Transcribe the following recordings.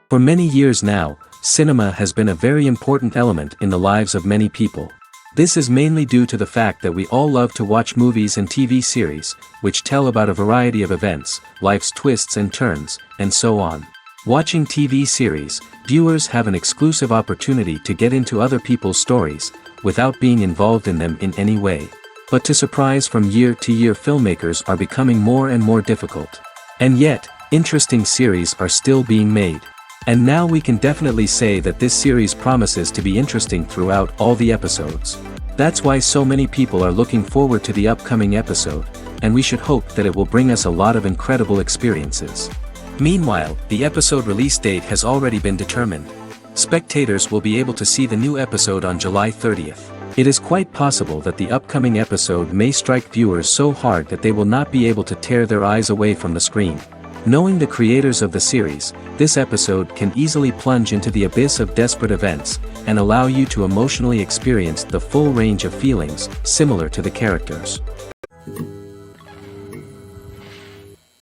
For many years now, cinema has been a very important element in the lives of many people. This is mainly due to the fact that we all love to watch movies and TV series, which tell about a variety of events, life's twists and turns, and so on. Watching TV series, viewers have an exclusive opportunity to get into other people's stories, without being involved in them in any way. But to surprise from year to year, filmmakers are becoming more and more difficult. And yet, interesting series are still being made. And now we can definitely say that this series promises to be interesting throughout all the episodes. That's why so many people are looking forward to the upcoming episode, and we should hope that it will bring us a lot of incredible experiences. Meanwhile, the episode release date has already been determined. Spectators will be able to see the new episode on July 30th. It is quite possible that the upcoming episode may strike viewers so hard that they will not be able to tear their eyes away from the screen. Knowing the creators of the series, this episode can easily plunge into the abyss of desperate events, and allow you to emotionally experience the full range of feelings, similar to the characters.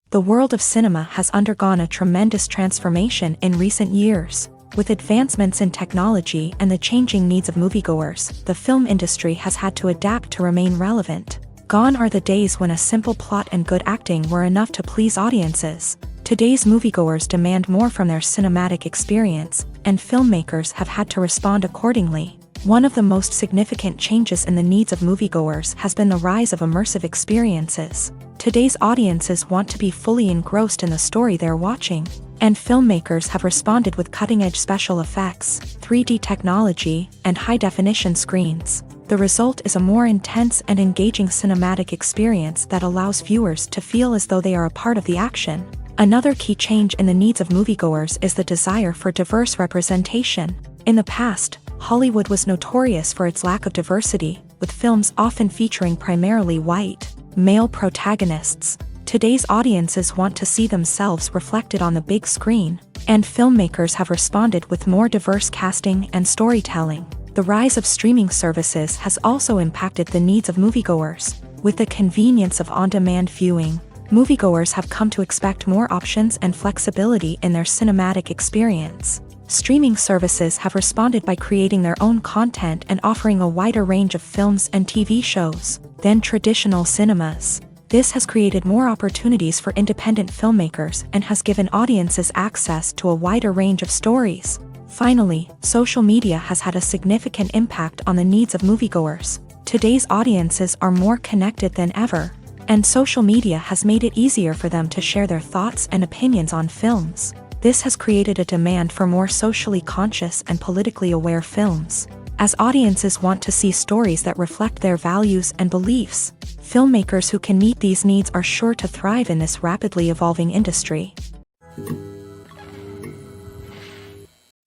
The world of cinema has undergone a tremendous transformation in recent years. With advancements in technology and the changing needs of moviegoers, the film industry has had to adapt to remain relevant. Gone are the days when a simple plot and good acting were enough to please audiences. Today's moviegoers demand more from their cinematic experience, and filmmakers have had to respond accordingly. One of the most significant changes in the needs of moviegoers has been the rise of immersive experiences. Today's audiences want to be fully engrossed in the story they're watching, and filmmakers have responded with cutting-edge special effects, 3D technology, and high-definition screens. The result is a more intense and engaging cinematic experience that allows viewers to feel as though they are a part of the action. Another key change in the needs of moviegoers is the desire for diverse representation. In the past, Hollywood was notorious for its lack of diversity, with films often featuring primarily white, male protagonists. Today's audiences want to see themselves reflected on the big screen, and filmmakers have responded with more diverse casting and storytelling. The rise of streaming services has also impacted the needs of moviegoers. With the convenience of on-demand viewing, moviegoers have come to expect more options and flexibility in their cinematic experience. Streaming services have responded by creating their own content and offering a wider range of films and TV shows than traditional cinemas. This has created more opportunities for independent filmmakers and has given audiences access to a wider range of stories. Finally, social media has had a significant impact on the needs of moviegoers. Today's audiences are more connected than ever, and social media has made it easier for them to share their thoughts and opinions on films. This has created a demand for more socially conscious and politically aware films. As audiences want to see stories that reflect their values and beliefs, filmmakers who can meet these needs are sure to thrive in this rapidly evolving industry.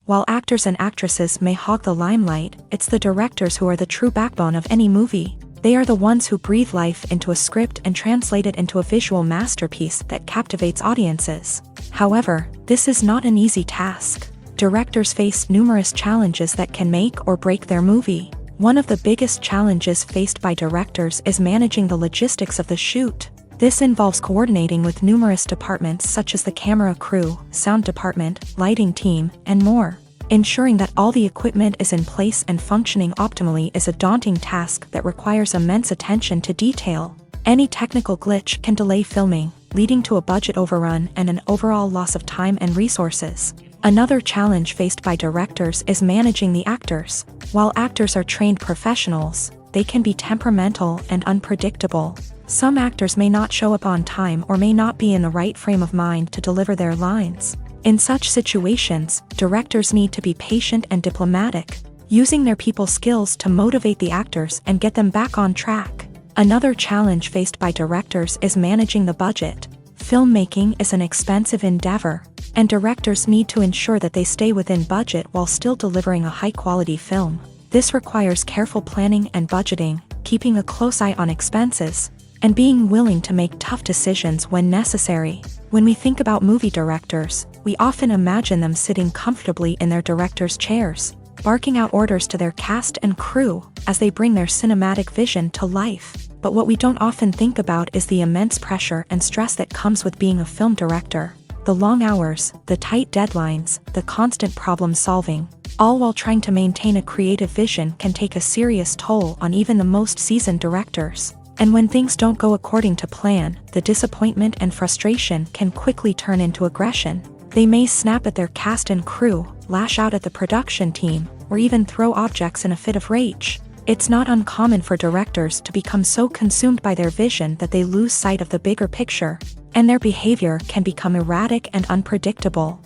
While actors and actresses may hog the limelight, it's the directors who are the true backbone of any movie. They are the ones who breathe life into a script and translate it into a visual masterpiece that captivates audiences. However, this is not an easy task. Directors face numerous challenges that can make or break their movie. One of the biggest challenges faced by directors is managing the logistics of the shoot. This involves coordinating with numerous departments such as the camera crew, sound department, lighting team, and more. Ensuring that all the equipment is in place and functioning optimally is a daunting task that requires immense attention to detail. Any technical glitch can delay filming, leading to a budget overrun and an overall loss of time and resources. Another challenge faced by directors is managing the actors. While actors are trained professionals, they can be temperamental and unpredictable. Some actors may not show up on time or may not be in the right frame of mind to deliver their lines. In such situations, directors need to be patient and diplomatic, using their people skills to motivate the actors and get them back on track. Another challenge faced by directors is managing the budget. Filmmaking is an expensive endeavor, and directors need to ensure that they stay within budget while still delivering a high-quality film. This requires careful planning and budgeting, keeping a close eye on expenses, and being willing to make tough decisions when necessary. When we think about movie directors, we often imagine them sitting comfortably in their director's chairs, barking out orders to their cast and crew as they bring their cinematic vision to life. But what we don't often think about is the immense pressure and stress that comes with being a film director. The long hours, the tight deadlines, the constant problem solving, all while trying to maintain a creative vision can take a serious toll on even the most seasoned directors. And when things don't go according to plan, the disappointment and frustration can quickly turn into aggression. They may snap at their cast and crew, lash out at the production team, or even throw objects in a fit of rage. It's not uncommon for directors to become so consumed by their vision that they lose sight of the bigger picture, and their behavior can become erratic and unpredictable.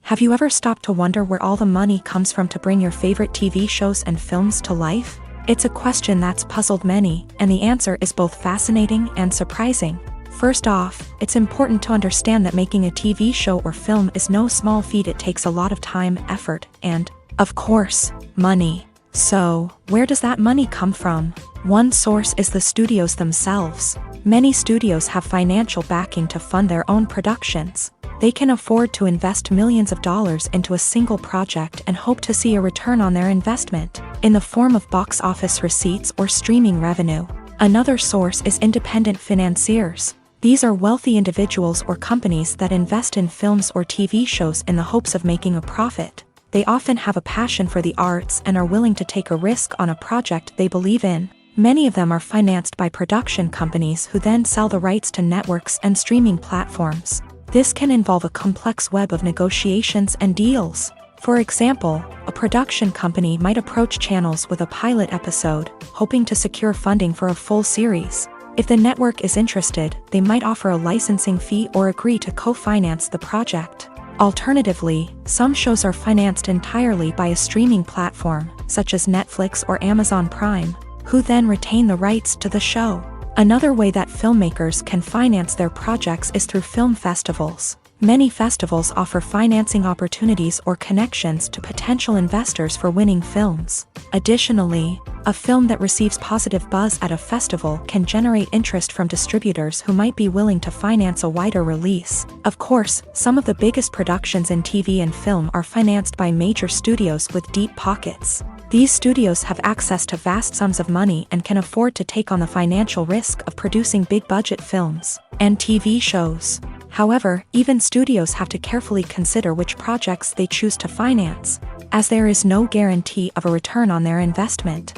Have you ever stopped to wonder where all the money comes from to bring your favorite TV shows and films to life? It's a question that's puzzled many, and the answer is both fascinating and surprising. First off, it's important to understand that making a TV show or film is no small feat. It takes a lot of time, effort, and, of course, money. So, where does that money come from? One source is the studios themselves. Many studios have financial backing to fund their own productions. They can afford to invest millions of dollars into a single project and hope to see a return on their investment, in the form of box office receipts or streaming revenue. Another source is independent financiers. These are wealthy individuals or companies that invest in films or TV shows in the hopes of making a profit. They often have a passion for the arts and are willing to take a risk on a project they believe in. Many of them are financed by production companies who then sell the rights to networks and streaming platforms. This can involve a complex web of negotiations and deals. For example, a production company might approach channels with a pilot episode, hoping to secure funding for a full series. If the network is interested, they might offer a licensing fee or agree to co-finance the project. Alternatively, some shows are financed entirely by a streaming platform, such as Netflix or Amazon Prime, who then retain the rights to the show. Another way that filmmakers can finance their projects is through film festivals. Many festivals offer financing opportunities or connections to potential investors for winning films. Additionally, a film that receives positive buzz at a festival can generate interest from distributors who might be willing to finance a wider release. Of course, some of the biggest productions in TV and film are financed by major studios with deep pockets. These studios have access to vast sums of money and can afford to take on the financial risk of producing big-budget films and TV shows. However, even studios have to carefully consider which projects they choose to finance, as there is no guarantee of a return on their investment.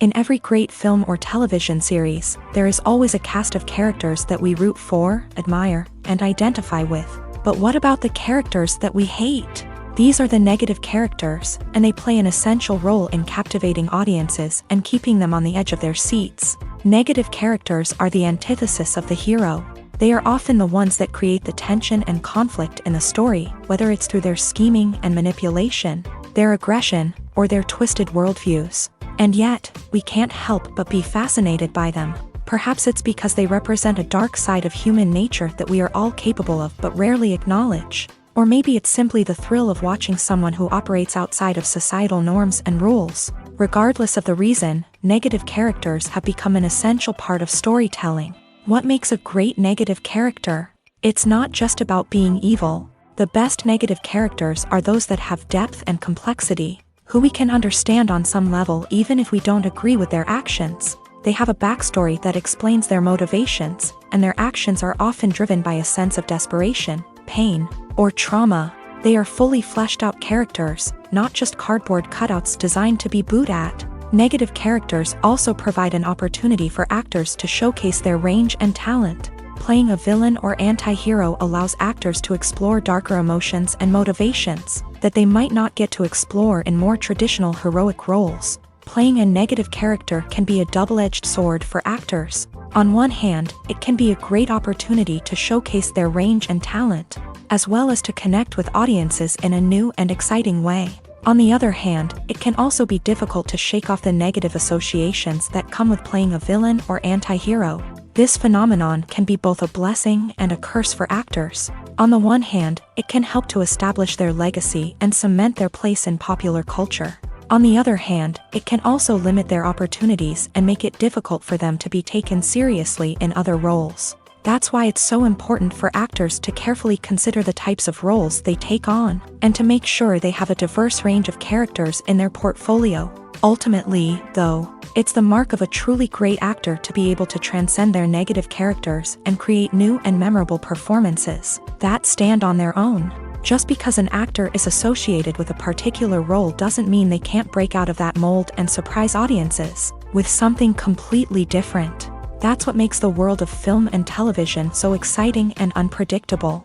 In every great film or television series, there is always a cast of characters that we root for, admire, and identify with. But what about the characters that we hate? These are the negative characters, and they play an essential role in captivating audiences and keeping them on the edge of their seats. Negative characters are the antithesis of the hero. They are often the ones that create the tension and conflict in the story, whether it's through their scheming and manipulation, their aggression, or their twisted worldviews. And yet, we can't help but be fascinated by them. Perhaps it's because they represent a dark side of human nature that we are all capable of but rarely acknowledge. Or maybe it's simply the thrill of watching someone who operates outside of societal norms and rules. Regardless of the reason, negative characters have become an essential part of storytelling. What makes a great negative character? It's not just about being evil. The best negative characters are those that have depth and complexity, who we can understand on some level even if we don't agree with their actions. They have a backstory that explains their motivations, and their actions are often driven by a sense of desperation, pain, or trauma. They are fully fleshed out characters, not just cardboard cutouts designed to be booed at. Negative characters also provide an opportunity for actors to showcase their range and talent. Playing a villain or anti-hero allows actors to explore darker emotions and motivations that they might not get to explore in more traditional heroic roles. Playing a negative character can be a double-edged sword for actors. On one hand, it can be a great opportunity to showcase their range and talent, as well as to connect with audiences in a new and exciting way. On the other hand, it can also be difficult to shake off the negative associations that come with playing a villain or anti-hero. This phenomenon can be both a blessing and a curse for actors. On the one hand, it can help to establish their legacy and cement their place in popular culture. On the other hand, it can also limit their opportunities and make it difficult for them to be taken seriously in other roles. That's why it's so important for actors to carefully consider the types of roles they take on, and to make sure they have a diverse range of characters in their portfolio. Ultimately, though, it's the mark of a truly great actor to be able to transcend their negative characters and create new and memorable performances that stand on their own. Just because an actor is associated with a particular role doesn't mean they can't break out of that mold and surprise audiences with something completely different. That's what makes the world of film and television so exciting and unpredictable.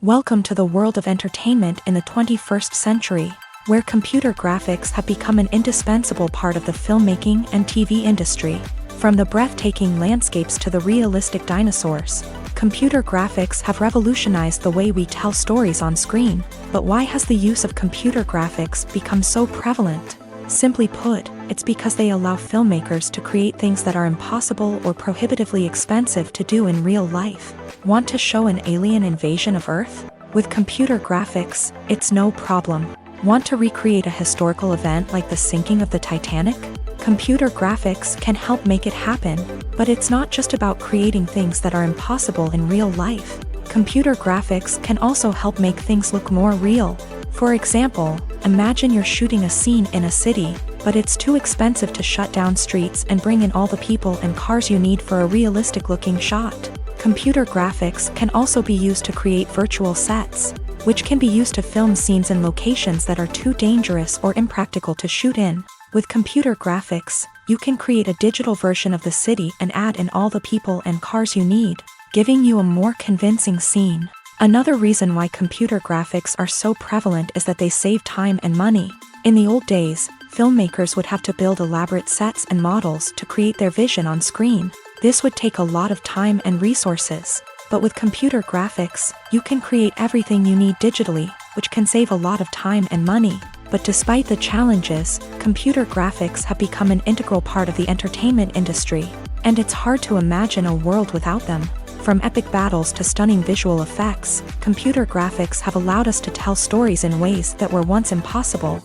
Welcome to the world of entertainment in the 21st century, where computer graphics have become an indispensable part of the filmmaking and TV industry. From the breathtaking landscapes to the realistic dinosaurs, computer graphics have revolutionized the way we tell stories on screen. But why has the use of computer graphics become so prevalent? Simply put, it's because they allow filmmakers to create things that are impossible or prohibitively expensive to do in real life. Want to show an alien invasion of Earth? With computer graphics, it's no problem. Want to recreate a historical event like the sinking of the Titanic? Computer graphics can help make it happen, but it's not just about creating things that are impossible in real life. Computer graphics can also help make things look more real. For example, imagine you're shooting a scene in a city, but it's too expensive to shut down streets and bring in all the people and cars you need for a realistic-looking shot. Computer graphics can also be used to create virtual sets, which can be used to film scenes in locations that are too dangerous or impractical to shoot in. With computer graphics, you can create a digital version of the city and add in all the people and cars you need, giving you a more convincing scene. Another reason why computer graphics are so prevalent is that they save time and money. In the old days, filmmakers would have to build elaborate sets and models to create their vision on screen. This would take a lot of time and resources. But with computer graphics, you can create everything you need digitally, which can save a lot of time and money. But despite the challenges, computer graphics have become an integral part of the entertainment industry, and it's hard to imagine a world without them. From epic battles to stunning visual effects, computer graphics have allowed us to tell stories in ways that were once impossible.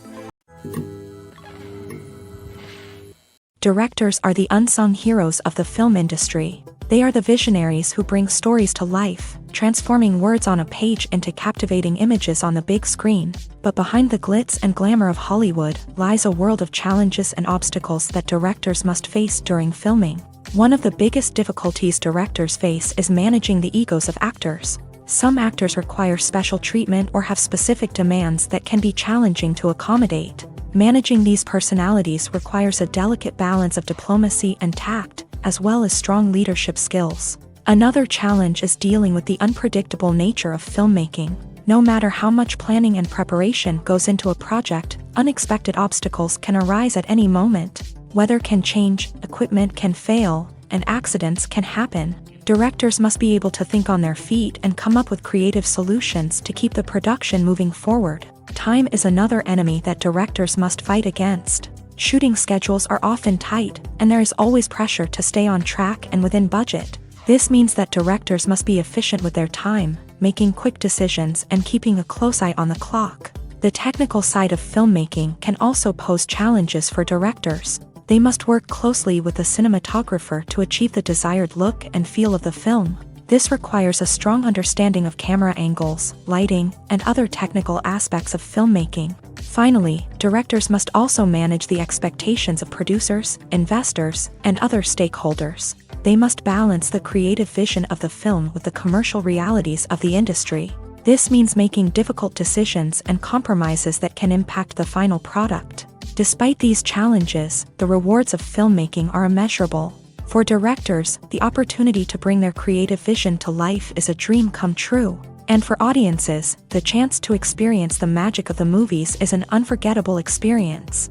Directors are the unsung heroes of the film industry. They are the visionaries who bring stories to life, transforming words on a page into captivating images on the big screen. But behind the glitz and glamour of Hollywood lies a world of challenges and obstacles that directors must face during filming. One of the biggest difficulties directors face is managing the egos of actors. Some actors require special treatment or have specific demands that can be challenging to accommodate. Managing these personalities requires a delicate balance of diplomacy and tact, as well as strong leadership skills. Another challenge is dealing with the unpredictable nature of filmmaking. No matter how much planning and preparation goes into a project, unexpected obstacles can arise at any moment. Weather can change, equipment can fail, and accidents can happen. Directors must be able to think on their feet and come up with creative solutions to keep the production moving forward. Time is another enemy that directors must fight against. Shooting schedules are often tight, and there is always pressure to stay on track and within budget. This means that directors must be efficient with their time, making quick decisions and keeping a close eye on the clock. The technical side of filmmaking can also pose challenges for directors. They must work closely with the cinematographer to achieve the desired look and feel of the film. This requires a strong understanding of camera angles, lighting, and other technical aspects of filmmaking. Finally, directors must also manage the expectations of producers, investors, and other stakeholders. They must balance the creative vision of the film with the commercial realities of the industry. This means making difficult decisions and compromises that can impact the final product. Despite these challenges, the rewards of filmmaking are immeasurable. For directors, the opportunity to bring their creative vision to life is a dream come true. And for audiences, the chance to experience the magic of the movies is an unforgettable experience.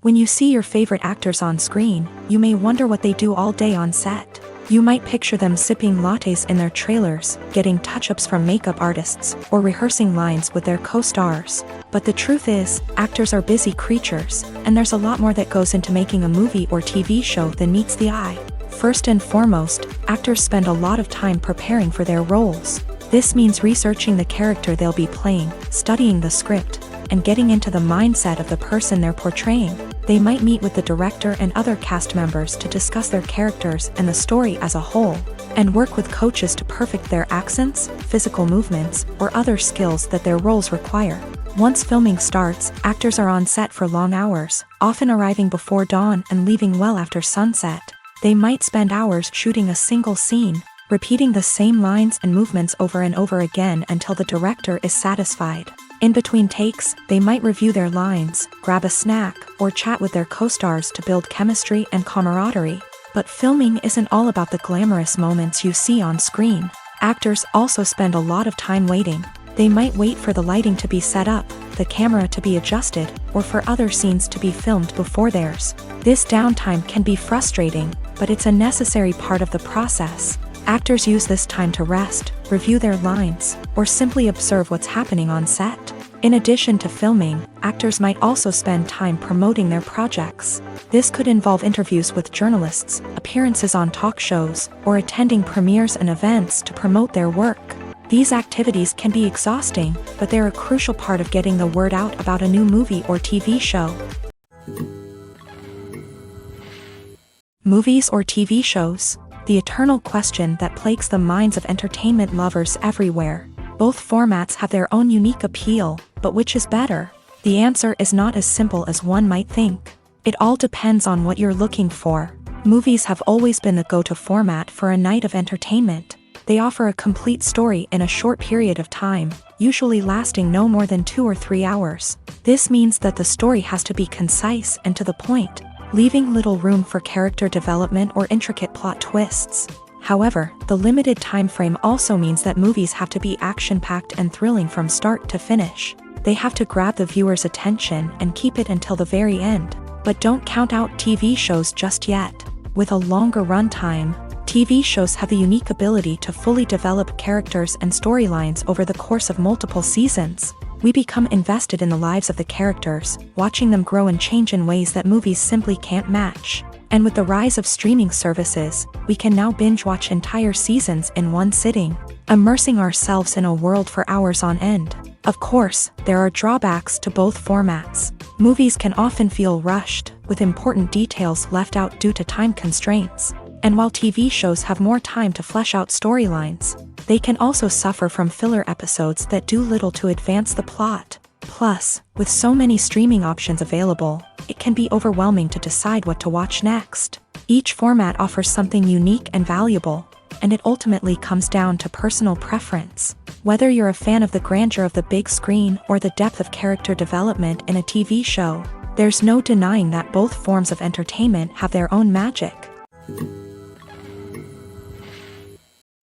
When you see your favorite actors on screen, you may wonder what they do all day on set. You might picture them sipping lattes in their trailers, getting touch-ups from makeup artists, or rehearsing lines with their co-stars. But the truth is, actors are busy creatures, and there's a lot more that goes into making a movie or TV show than meets the eye. First and foremost, actors spend a lot of time preparing for their roles. This means researching the character they'll be playing, studying the script, and getting into the mindset of the person they're portraying. They might meet with the director and other cast members to discuss their characters and the story as a whole, and work with coaches to perfect their accents, physical movements, or other skills that their roles require. Once filming starts, actors are on set for long hours, often arriving before dawn and leaving well after sunset. They might spend hours shooting a single scene, repeating the same lines and movements over and over again until the director is satisfied. In between takes, they might review their lines, grab a snack, or chat with their co-stars to build chemistry and camaraderie. But filming isn't all about the glamorous moments you see on screen. Actors also spend a lot of time waiting. They might wait for the lighting to be set up, the camera to be adjusted, or for other scenes to be filmed before theirs. This downtime can be frustrating, but it's a necessary part of the process. Actors use this time to rest, review their lines, or simply observe what's happening on set. In addition to filming, actors might also spend time promoting their projects. This could involve interviews with journalists, appearances on talk shows, or attending premieres and events to promote their work. These activities can be exhausting, but they're a crucial part of getting the word out about a new movie or TV show. Movies or TV shows? The eternal question that plagues the minds of entertainment lovers everywhere. Both formats have their own unique appeal, but which is better? The answer is not as simple as one might think. It all depends on what you're looking for. Movies have always been the go-to format for a night of entertainment. They offer a complete story in a short period of time, usually lasting no more than 2 or 3 hours. This means that the story has to be concise and to the point, leaving little room for character development or intricate plot twists. However, the limited time frame also means that movies have to be action-packed and thrilling from start to finish. They have to grab the viewer's attention and keep it until the very end. But don't count out TV shows just yet. With a longer runtime, TV shows have the unique ability to fully develop characters and storylines over the course of multiple seasons. We become invested in the lives of the characters, watching them grow and change in ways that movies simply can't match. And with the rise of streaming services, we can now binge-watch entire seasons in one sitting, immersing ourselves in a world for hours on end. Of course, there are drawbacks to both formats. Movies can often feel rushed, with important details left out due to time constraints. And while TV shows have more time to flesh out storylines, they can also suffer from filler episodes that do little to advance the plot. Plus, with so many streaming options available, it can be overwhelming to decide what to watch next. Each format offers something unique and valuable, and it ultimately comes down to personal preference. Whether you're a fan of the grandeur of the big screen or the depth of character development in a TV show, there's no denying that both forms of entertainment have their own magic.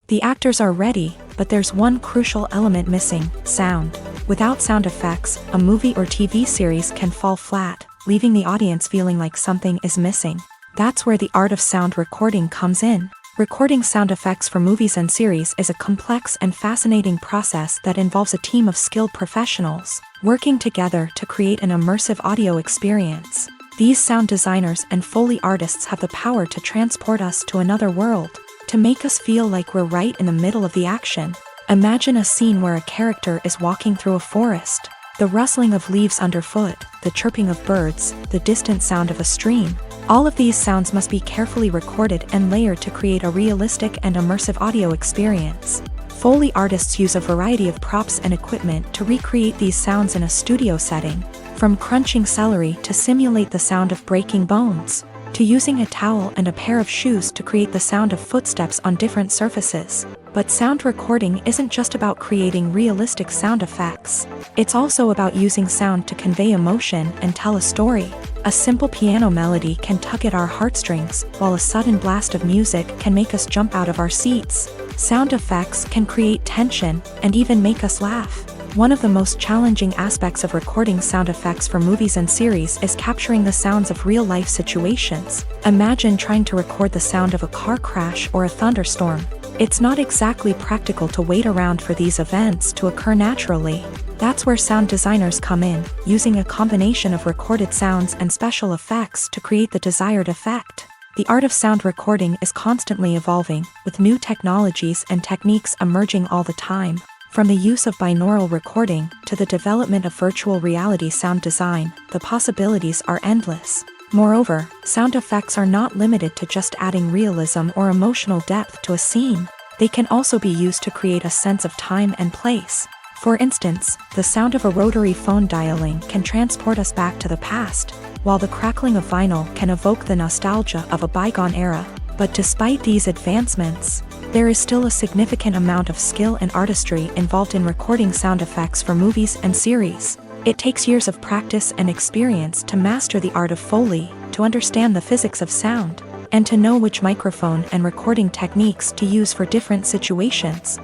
The actors are ready, but there's one crucial element missing: sound. Without sound effects, a movie or TV series can fall flat, leaving the audience feeling like something is missing. That's where the art of sound recording comes in. Recording sound effects for movies and series is a complex and fascinating process that involves a team of skilled professionals working together to create an immersive audio experience. These sound designers and Foley artists have the power to transport us to another world, to make us feel like we're right in the middle of the action. Imagine a scene where a character is walking through a forest. The rustling of leaves underfoot, the chirping of birds, the distant sound of a stream. All of these sounds must be carefully recorded and layered to create a realistic and immersive audio experience. Foley artists use a variety of props and equipment to recreate these sounds in a studio setting, from crunching celery to simulate the sound of breaking bones, to using a towel and a pair of shoes to create the sound of footsteps on different surfaces. But sound recording isn't just about creating realistic sound effects. It's also about using sound to convey emotion and tell a story. A simple piano melody can tug at our heartstrings, while a sudden blast of music can make us jump out of our seats. Sound effects can create tension and even make us laugh. One of the most challenging aspects of recording sound effects for movies and series is capturing the sounds of real-life situations. Imagine trying to record the sound of a car crash or a thunderstorm. It's not exactly practical to wait around for these events to occur naturally. That's where sound designers come in, using a combination of recorded sounds and special effects to create the desired effect. The art of sound recording is constantly evolving, with new technologies and techniques emerging all the time. From the use of binaural recording to the development of virtual reality sound design, the possibilities are endless. Moreover, sound effects are not limited to just adding realism or emotional depth to a scene. They can also be used to create a sense of time and place. For instance, the sound of a rotary phone dialing can transport us back to the past, while the crackling of vinyl can evoke the nostalgia of a bygone era. But despite these advancements, there is still a significant amount of skill and artistry involved in recording sound effects for movies and series. It takes years of practice and experience to master the art of Foley, to understand the physics of sound, and to know which microphone and recording techniques to use for different situations.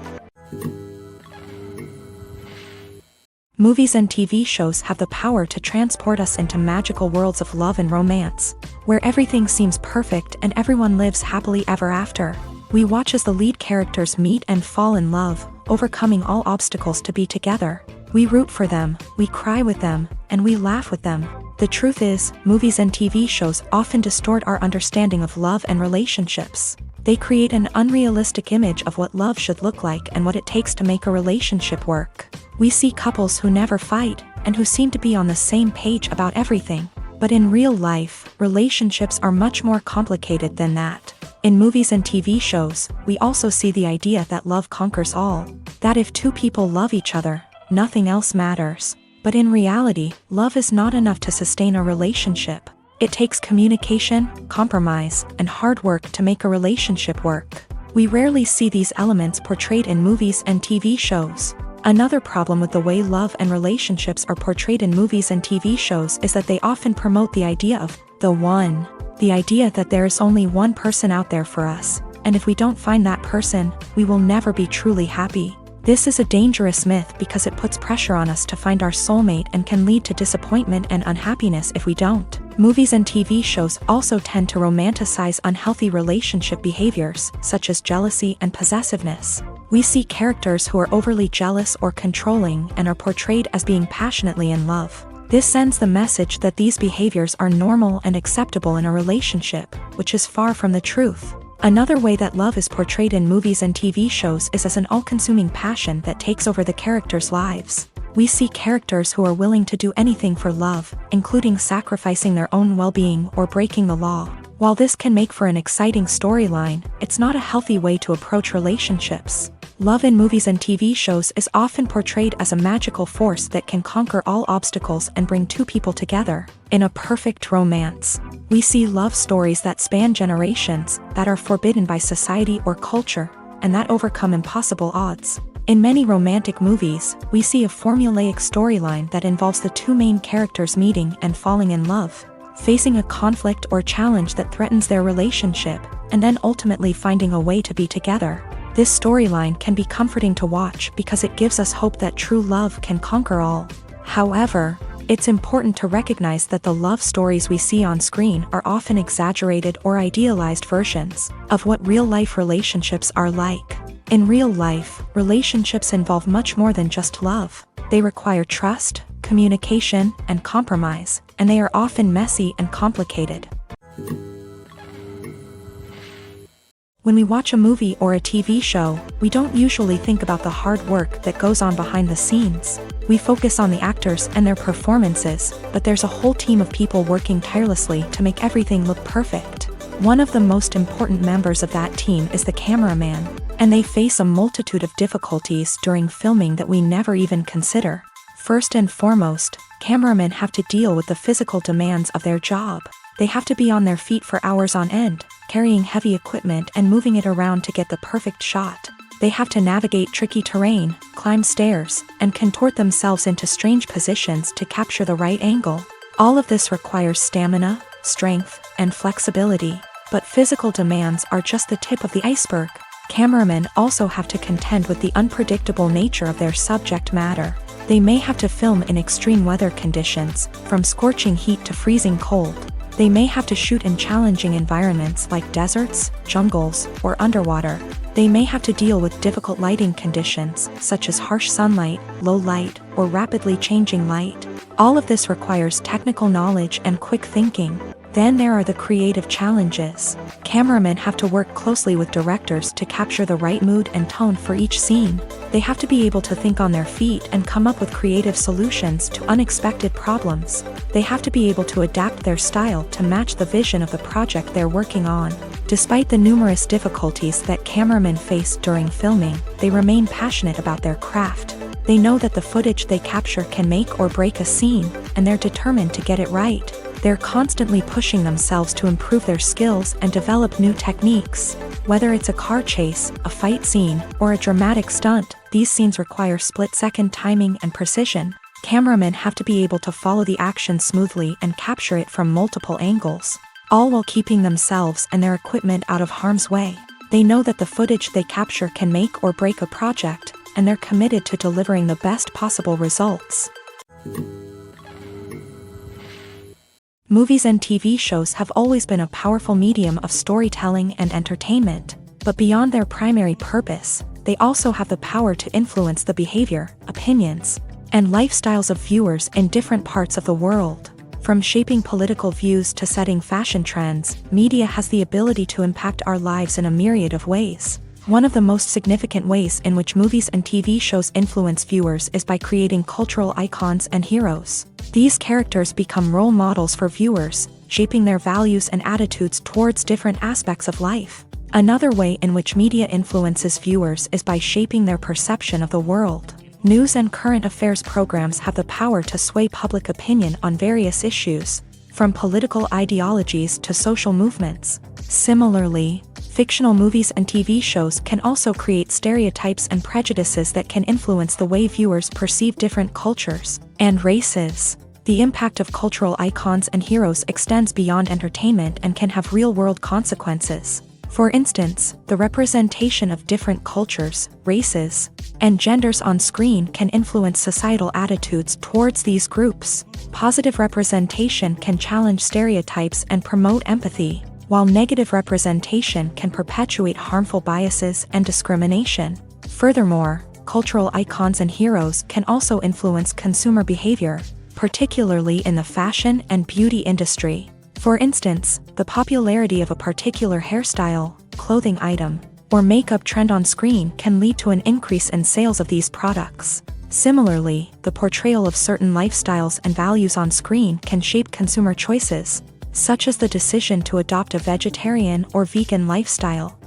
Movies and TV shows have the power to transport us into magical worlds of love and romance, where everything seems perfect and everyone lives happily ever after. We watch as the lead characters meet and fall in love, overcoming all obstacles to be together. We root for them, we cry with them, and we laugh with them. The truth is, movies and TV shows often distort our understanding of love and relationships. They create an unrealistic image of what love should look like and what it takes to make a relationship work. We see couples who never fight, and who seem to be on the same page about everything. But in real life, relationships are much more complicated than that. In movies and TV shows, we also see the idea that love conquers all. That if two people love each other, nothing else matters. But in reality, love is not enough to sustain a relationship. It takes communication, compromise, and hard work to make a relationship work. We rarely see these elements portrayed in movies and TV shows. Another problem with the way love and relationships are portrayed in movies and TV shows is that they often promote the idea of the one. The idea that there is only one person out there for us, and if we don't find that person, we will never be truly happy. This is a dangerous myth because it puts pressure on us to find our soulmate and can lead to disappointment and unhappiness if we don't. Movies and TV shows also tend to romanticize unhealthy relationship behaviors, such as jealousy and possessiveness. We see characters who are overly jealous or controlling and are portrayed as being passionately in love. This sends the message that these behaviors are normal and acceptable in a relationship, which is far from the truth. Another way that love is portrayed in movies and TV shows is as an all-consuming passion that takes over the characters' lives. We see characters who are willing to do anything for love, including sacrificing their own well-being or breaking the law. While this can make for an exciting storyline, it's not a healthy way to approach relationships. Love in movies and TV shows is often portrayed as a magical force that can conquer all obstacles and bring two people together. In a perfect romance, we see love stories that span generations, that are forbidden by society or culture, and that overcome impossible odds. In many romantic movies, we see a formulaic storyline that involves the two main characters meeting and falling in love, facing a conflict or challenge that threatens their relationship, and then ultimately finding a way to be together. This storyline can be comforting to watch because it gives us hope that true love can conquer all. However, it's important to recognize that the love stories we see on screen are often exaggerated or idealized versions of what real-life relationships are like. In real life, relationships involve much more than just love. They require trust, communication, and compromise, and they are often messy and complicated. When we watch a movie or a TV show, we don't usually think about the hard work that goes on behind the scenes. We focus on the actors and their performances, but there's a whole team of people working tirelessly to make everything look perfect. One of the most important members of that team is the cameraman, and they face a multitude of difficulties during filming that we never even consider. First and foremost, cameramen have to deal with the physical demands of their job. They have to be on their feet for hours on end, carrying heavy equipment and moving it around to get the perfect shot. They have to navigate tricky terrain, climb stairs, and contort themselves into strange positions to capture the right angle. All of this requires stamina, strength, and flexibility. But physical demands are just the tip of the iceberg. Cameramen also have to contend with the unpredictable nature of their subject matter. They may have to film in extreme weather conditions, from scorching heat to freezing cold. They may have to shoot in challenging environments like deserts, jungles, or underwater. They may have to deal with difficult lighting conditions, such as harsh sunlight, low light, or rapidly changing light. All of this requires technical knowledge and quick thinking. Then there are the creative challenges. Cameramen have to work closely with directors to capture the right mood and tone for each scene. They have to be able to think on their feet and come up with creative solutions to unexpected problems. They have to be able to adapt their style to match the vision of the project they're working on. Despite the numerous difficulties that cameramen face during filming, they remain passionate about their craft. They know that the footage they capture can make or break a scene, and they're determined to get it right. They're constantly pushing themselves to improve their skills and develop new techniques. Whether it's a car chase, a fight scene, or a dramatic stunt, these scenes require split-second timing and precision. Cameramen have to be able to follow the action smoothly and capture it from multiple angles, all while keeping themselves and their equipment out of harm's way. They know that the footage they capture can make or break a project, and they're committed to delivering the best possible results. Movies and TV shows have always been a powerful medium of storytelling and entertainment, but beyond their primary purpose, they also have the power to influence the behavior, opinions, and lifestyles of viewers in different parts of the world. From shaping political views to setting fashion trends, media has the ability to impact our lives in a myriad of ways. One of the most significant ways in which movies and TV shows influence viewers is by creating cultural icons and heroes. These characters become role models for viewers, shaping their values and attitudes towards different aspects of life. Another way in which media influences viewers is by shaping their perception of the world. News and current affairs programs have the power to sway public opinion on various issues, from political ideologies to social movements. Similarly, fictional movies and TV shows can also create stereotypes and prejudices that can influence the way viewers perceive different cultures and races. The impact of cultural icons and heroes extends beyond entertainment and can have real-world consequences. For instance, the representation of different cultures, races, and genders on screen can influence societal attitudes towards these groups. Positive representation can challenge stereotypes and promote empathy, while negative representation can perpetuate harmful biases and discrimination. Furthermore, cultural icons and heroes can also influence consumer behavior, particularly in the fashion and beauty industry. For instance, the popularity of a particular hairstyle, clothing item, or makeup trend on screen can lead to an increase in sales of these products. Similarly, the portrayal of certain lifestyles and values on screen can shape consumer choices, such as the decision to adopt a vegetarian or vegan lifestyle.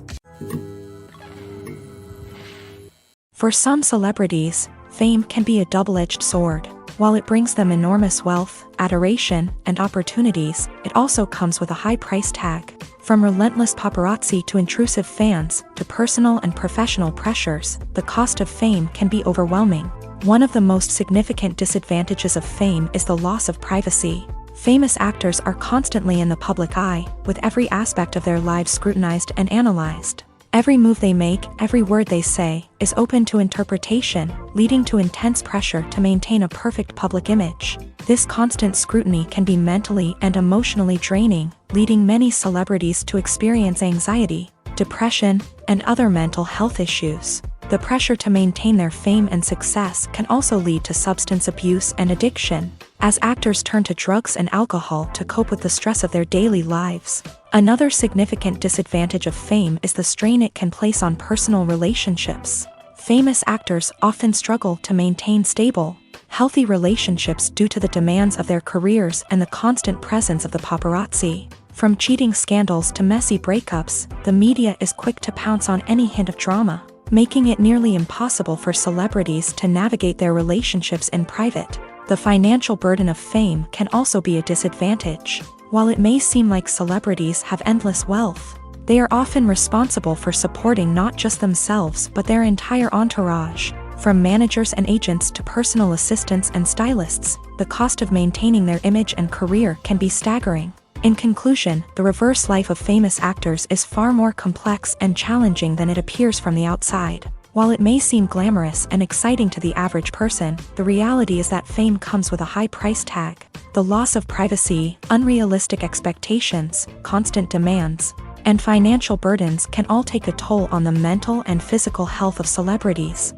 For some celebrities, fame can be a double-edged sword. While it brings them enormous wealth, adoration, and opportunities, it also comes with a high price tag. From relentless paparazzi to intrusive fans, to personal and professional pressures, the cost of fame can be overwhelming. One of the most significant disadvantages of fame is the loss of privacy. Famous actors are constantly in the public eye, with every aspect of their lives scrutinized and analyzed. Every move they make, every word they say, is open to interpretation, leading to intense pressure to maintain a perfect public image. This constant scrutiny can be mentally and emotionally draining, leading many celebrities to experience anxiety, depression, and other mental health issues. The pressure to maintain their fame and success can also lead to substance abuse and addiction, as actors turn to drugs and alcohol to cope with the stress of their daily lives. Another significant disadvantage of fame is the strain it can place on personal relationships. Famous actors often struggle to maintain stable, healthy relationships due to the demands of their careers and the constant presence of the paparazzi. From cheating scandals to messy breakups, the media is quick to pounce on any hint of drama, making it nearly impossible for celebrities to navigate their relationships in private. The financial burden of fame can also be a disadvantage. While it may seem like celebrities have endless wealth, they are often responsible for supporting not just themselves but their entire entourage. From managers and agents to personal assistants and stylists, the cost of maintaining their image and career can be staggering. In conclusion, the reverse life of famous actors is far more complex and challenging than it appears from the outside. While it may seem glamorous and exciting to the average person, the reality is that fame comes with a high price tag. The loss of privacy, unrealistic expectations, constant demands, and financial burdens can all take a toll on the mental and physical health of celebrities.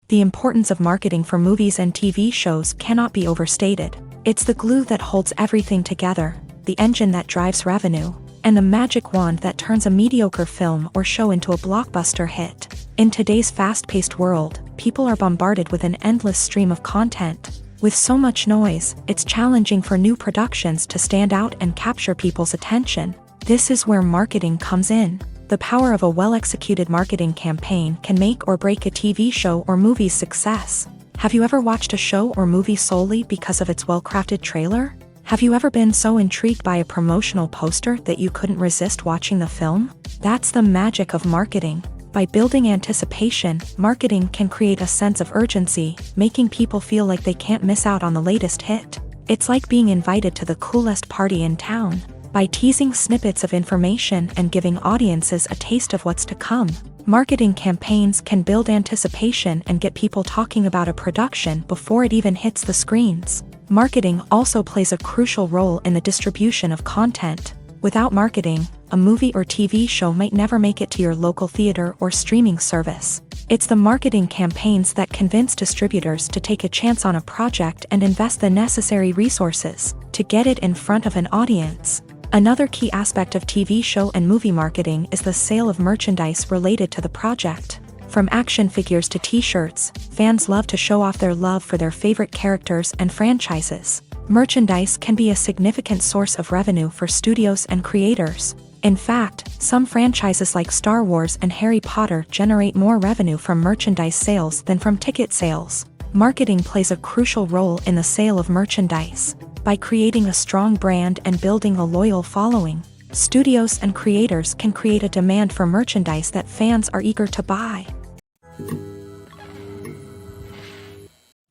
The importance of marketing for movies and TV shows cannot be overstated. It's the glue that holds everything together, the engine that drives revenue, and the magic wand that turns a mediocre film or show into a blockbuster hit. In today's fast-paced world, people are bombarded with an endless stream of content. With so much noise, it's challenging for new productions to stand out and capture people's attention. This is where marketing comes in. The power of a well-executed marketing campaign can make or break a TV show or movie's success. Have you ever watched a show or movie solely because of its well-crafted trailer? Have you ever been so intrigued by a promotional poster that you couldn't resist watching the film? That's the magic of marketing. By building anticipation, marketing can create a sense of urgency, making people feel like they can't miss out on the latest hit. It's like being invited to the coolest party in town. By teasing snippets of information and giving audiences a taste of what's to come, marketing campaigns can build anticipation and get people talking about a production before it even hits the screens. Marketing also plays a crucial role in the distribution of content. Without marketing, a movie or TV show might never make it to your local theater or streaming service. It's the marketing campaigns that convince distributors to take a chance on a project and invest the necessary resources to get it in front of an audience. Another key aspect of TV show and movie marketing is the sale of merchandise related to the project. From action figures to t-shirts, fans love to show off their love for their favorite characters and franchises. Merchandise can be a significant source of revenue for studios and creators. In fact, some franchises like Star Wars and Harry Potter generate more revenue from merchandise sales than from ticket sales. Marketing plays a crucial role in the sale of merchandise. By creating a strong brand and building a loyal following, studios and creators can create a demand for merchandise that fans are eager to buy.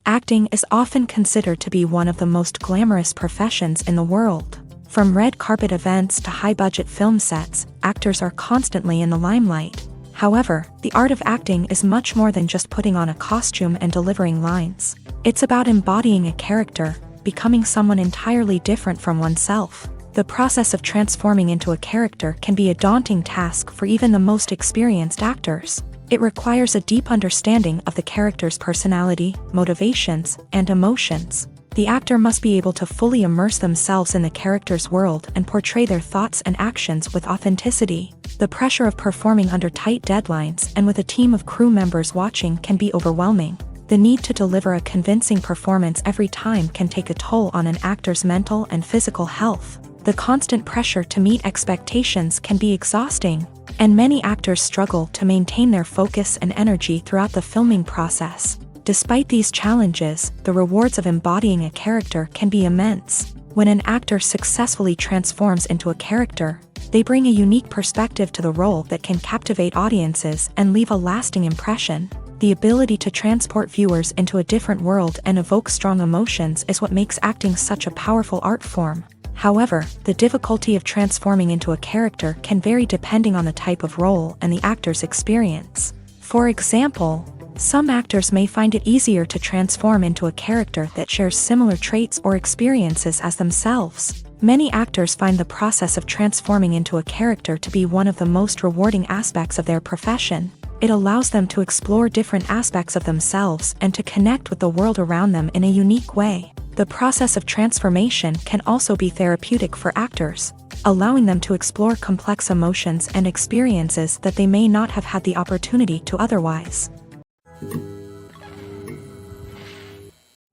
Acting is often considered to be one of the most glamorous professions in the world. From red carpet events to high-budget film sets, actors are constantly in the limelight. However, the art of acting is much more than just putting on a costume and delivering lines. It's about embodying a character, becoming someone entirely different from oneself. The process of transforming into a character can be a daunting task for even the most experienced actors. It requires a deep understanding of the character's personality, motivations, and emotions. The actor must be able to fully immerse themselves in the character's world and portray their thoughts and actions with authenticity. The pressure of performing under tight deadlines and with a team of crew members watching can be overwhelming. The need to deliver a convincing performance every time can take a toll on an actor's mental and physical health. The constant pressure to meet expectations can be exhausting, and many actors struggle to maintain their focus and energy throughout the filming process. Despite these challenges, the rewards of embodying a character can be immense. When an actor successfully transforms into a character, they bring a unique perspective to the role that can captivate audiences and leave a lasting impression. The ability to transport viewers into a different world and evoke strong emotions is what makes acting such a powerful art form. However, the difficulty of transforming into a character can vary depending on the type of role and the actor's experience. For example, some actors may find it easier to transform into a character that shares similar traits or experiences as themselves. Many actors find the process of transforming into a character to be one of the most rewarding aspects of their profession. It allows them to explore different aspects of themselves and to connect with the world around them in a unique way. The process of transformation can also be therapeutic for actors, allowing them to explore complex emotions and experiences that they may not have had the opportunity to otherwise.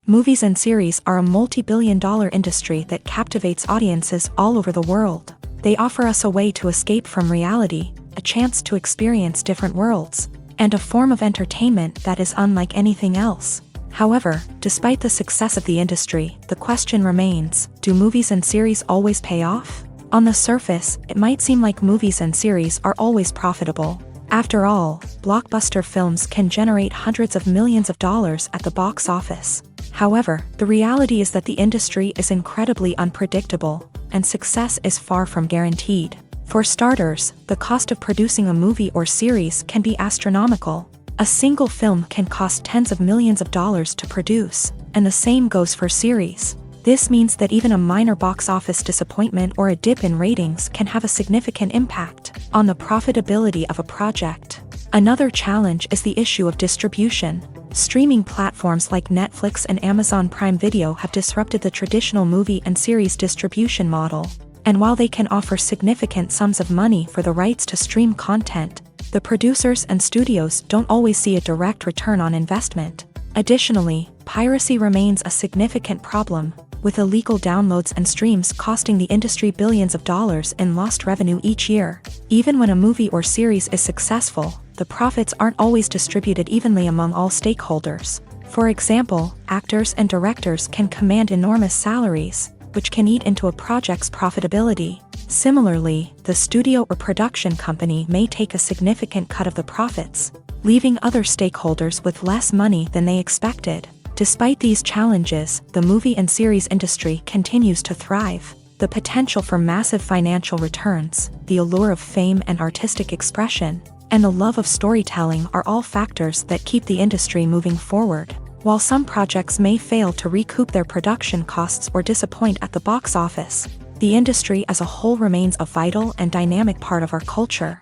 Movies and series are a multi-billion-dollar industry that captivates audiences all over the world. They offer us a way to escape from reality, a chance to experience different worlds, and a form of entertainment that is unlike anything else. However, despite the success of the industry, the question remains, do movies and series always pay off? On the surface, it might seem like movies and series are always profitable. After all, blockbuster films can generate hundreds of millions of dollars at the box office. However, the reality is that the industry is incredibly unpredictable, and success is far from guaranteed. For starters, the cost of producing a movie or series can be astronomical. A single film can cost tens of millions of dollars to produce, and the same goes for series. This means that even a minor box office disappointment or a dip in ratings can have a significant impact on the profitability of a project. Another challenge is the issue of distribution. Streaming platforms like Netflix and Amazon Prime Video have disrupted the traditional movie and series distribution model. And while they can offer significant sums of money for the rights to stream content, the producers and studios don't always see a direct return on investment. Additionally, piracy remains a significant problem, with illegal downloads and streams costing the industry billions of dollars in lost revenue each year. Even when a movie or series is successful, the profits aren't always distributed evenly among all stakeholders. For example, actors and directors can command enormous salaries, which can eat into a project's profitability. Similarly, the studio or production company may take a significant cut of the profits, leaving other stakeholders with less money than they expected. Despite these challenges, the movie and series industry continues to thrive. The potential for massive financial returns, the allure of fame and artistic expression, and the love of storytelling are all factors that keep the industry moving forward. While some projects may fail to recoup their production costs or disappoint at the box office, the industry as a whole remains a vital and dynamic part of our culture.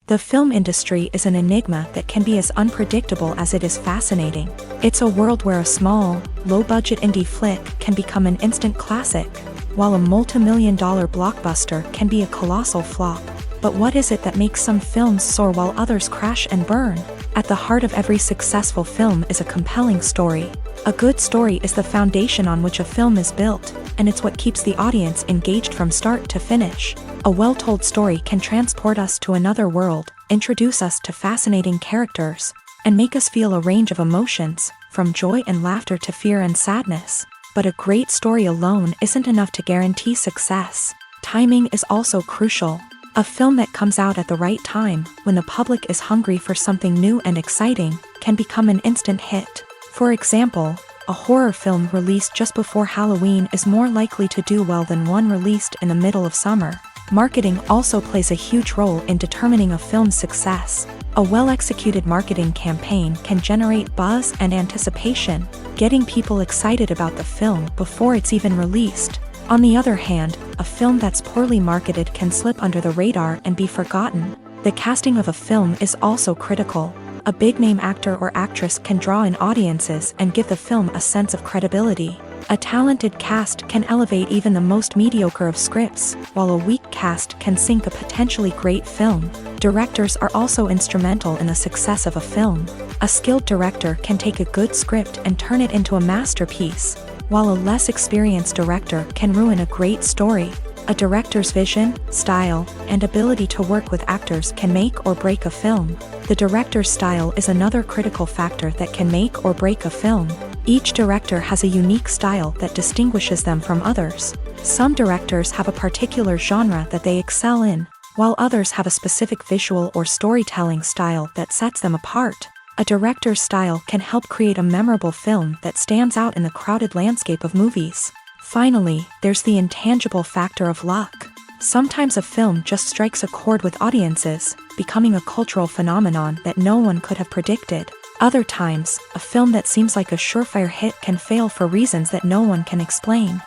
The film industry is an enigma that can be as unpredictable as it is fascinating. It's a world where a small, low-budget indie flick can become an instant classic, while a multi-million-dollar blockbuster can be a colossal flop. But what is it that makes some films soar while others crash and burn? At the heart of every successful film is a compelling story. A good story is the foundation on which a film is built, and it's what keeps the audience engaged from start to finish. A well-told story can transport us to another world, introduce us to fascinating characters, and make us feel a range of emotions, from joy and laughter to fear and sadness. But a great story alone isn't enough to guarantee success. Timing is also crucial. A film that comes out at the right time, when the public is hungry for something new and exciting, can become an instant hit. For example, a horror film released just before Halloween is more likely to do well than one released in the middle of summer. Marketing also plays a huge role in determining a film's success. A well-executed marketing campaign can generate buzz and anticipation, getting people excited about the film before it's even released. On the other hand, a film that's poorly marketed can slip under the radar and be forgotten. The casting of a film is also critical. A big-name actor or actress can draw in audiences and give the film a sense of credibility. A talented cast can elevate even the most mediocre of scripts, while a weak cast can sink a potentially great film. Directors are also instrumental in the success of a film. A skilled director can take a good script and turn it into a masterpiece, while a less experienced director can ruin a great story. A director's vision, style, and ability to work with actors can make or break a film. The director's style is another critical factor that can make or break a film. Each director has a unique style that distinguishes them from others. Some directors have a particular genre that they excel in, while others have a specific visual or storytelling style that sets them apart. A director's style can help create a memorable film that stands out in the crowded landscape of movies. Finally, there's the intangible factor of luck. Sometimes a film just strikes a chord with audiences, becoming a cultural phenomenon that no one could have predicted. Other times, a film that seems like a surefire hit can fail for reasons that no one can explain.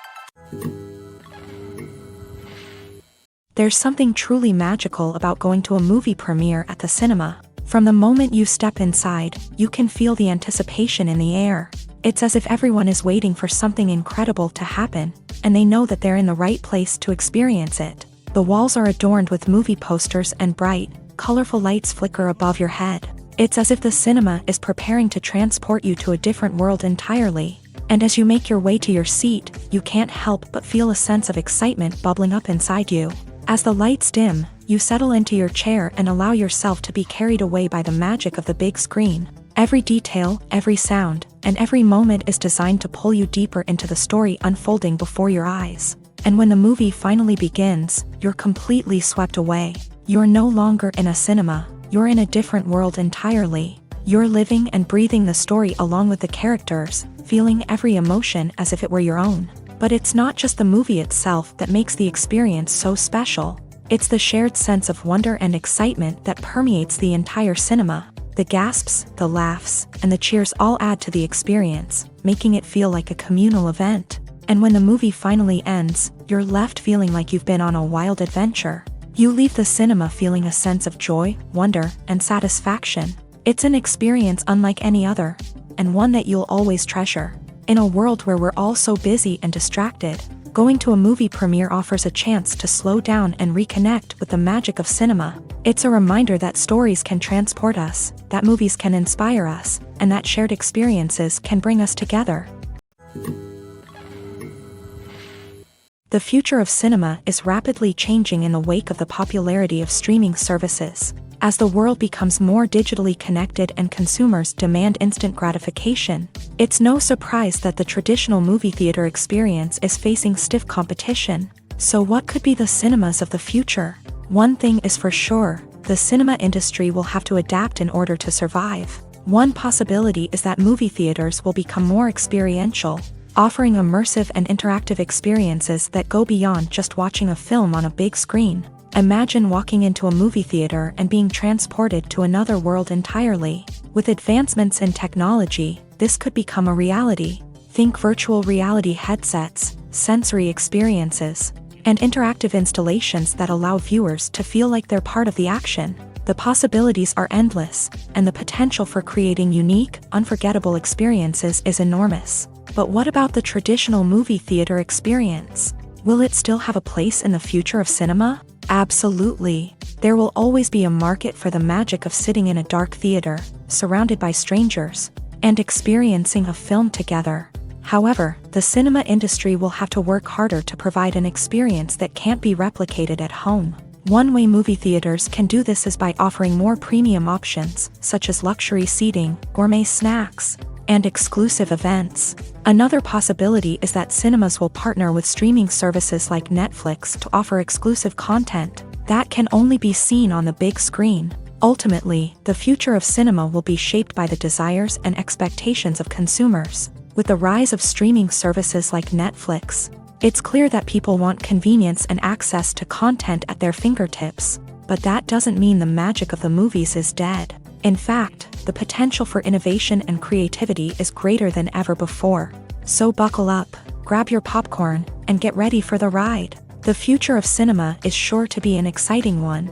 There's something truly magical about going to a movie premiere at the cinema. From the moment you step inside, you can feel the anticipation in the air. It's as if everyone is waiting for something incredible to happen, and they know that they're in the right place to experience it. The walls are adorned with movie posters and bright, colorful lights flicker above your head. It's as if the cinema is preparing to transport you to a different world entirely. And as you make your way to your seat, you can't help but feel a sense of excitement bubbling up inside you. As the lights dim, you settle into your chair and allow yourself to be carried away by the magic of the big screen. Every detail, every sound, and every moment is designed to pull you deeper into the story unfolding before your eyes. And when the movie finally begins, you're completely swept away. You're no longer in a cinema, you're in a different world entirely. You're living and breathing the story along with the characters, feeling every emotion as if it were your own. But it's not just the movie itself that makes the experience so special. It's the shared sense of wonder and excitement that permeates the entire cinema. The gasps, the laughs, and the cheers all add to the experience, making it feel like a communal event. And when the movie finally ends, you're left feeling like you've been on a wild adventure. You leave the cinema feeling a sense of joy, wonder, and satisfaction. It's an experience unlike any other, and one that you'll always treasure. In a world where we're all so busy and distracted, going to a movie premiere offers a chance to slow down and reconnect with the magic of cinema. It's a reminder that stories can transport us, that movies can inspire us, and that shared experiences can bring us together. The future of cinema is rapidly changing in the wake of the popularity of streaming services. As the world becomes more digitally connected and consumers demand instant gratification, it's no surprise that the traditional movie theater experience is facing stiff competition. So what could be the cinemas of the future? One thing is for sure, the cinema industry will have to adapt in order to survive. One possibility is that movie theaters will become more experiential, offering immersive and interactive experiences that go beyond just watching a film on a big screen. Imagine walking into a movie theater and being transported to another world entirely. With advancements in technology, this could become a reality. Think virtual reality headsets, sensory experiences, and interactive installations that allow viewers to feel like they're part of the action. The possibilities are endless, and the potential for creating unique, unforgettable experiences is enormous. But what about the traditional movie theater experience? Will it still have a place in the future of cinema? Absolutely. There will always be a market for the magic of sitting in a dark theater, surrounded by strangers, and experiencing a film together. However, the cinema industry will have to work harder to provide an experience that can't be replicated at home. One way movie theaters can do this is by offering more premium options, such as luxury seating, gourmet snacks, and exclusive events. Another possibility is that cinemas will partner with streaming services like Netflix to offer exclusive content that can only be seen on the big screen. Ultimately, the future of cinema will be shaped by the desires and expectations of consumers. With the rise of streaming services like Netflix, it's clear that people want convenience and access to content at their fingertips. But that doesn't mean the magic of the movies is dead. In fact, the potential for innovation and creativity is greater than ever before. So buckle up, grab your popcorn, and get ready for the ride. The future of cinema is sure to be an exciting one.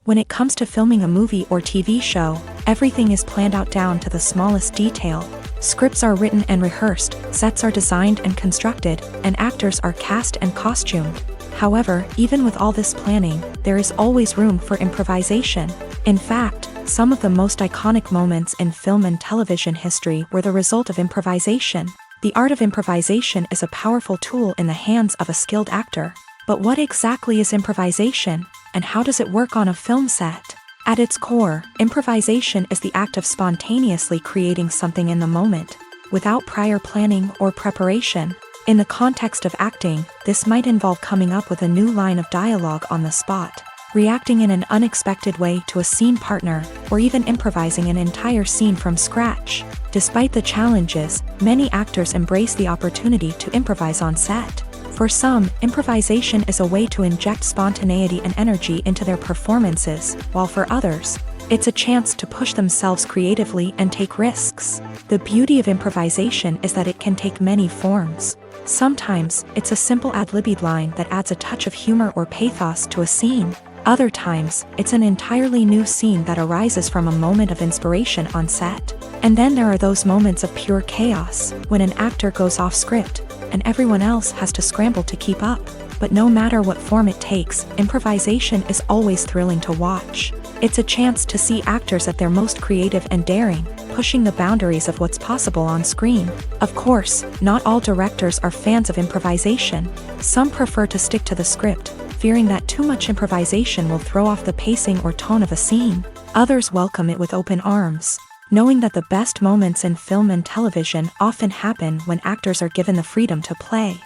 When it comes to filming a movie or TV show, everything is planned out down to the smallest detail. Scripts are written and rehearsed, sets are designed and constructed, and actors are cast and costumed. However, even with all this planning, there is always room for improvisation. In fact, some of the most iconic moments in film and television history were the result of improvisation. The art of improvisation is a powerful tool in the hands of a skilled actor. But what exactly is improvisation, and how does it work on a film set? At its core, improvisation is the act of spontaneously creating something in the moment, without prior planning or preparation. In the context of acting, this might involve coming up with a new line of dialogue on the spot, reacting in an unexpected way to a scene partner, or even improvising an entire scene from scratch. Despite the challenges, many actors embrace the opportunity to improvise on set. For some, improvisation is a way to inject spontaneity and energy into their performances, while for others, it's a chance to push themselves creatively and take risks. The beauty of improvisation is that it can take many forms. Sometimes, it's a simple ad-libbed line that adds a touch of humor or pathos to a scene. Other times, it's an entirely new scene that arises from a moment of inspiration on set. And then there are those moments of pure chaos, when an actor goes off script, and everyone else has to scramble to keep up. But no matter what form it takes, improvisation is always thrilling to watch. It's a chance to see actors at their most creative and daring, pushing the boundaries of what's possible on screen. Of course, not all directors are fans of improvisation. Some prefer to stick to the script, fearing that too much improvisation will throw off the pacing or tone of a scene. Others welcome it with open arms, knowing that the best moments in film and television often happen when actors are given the freedom to play.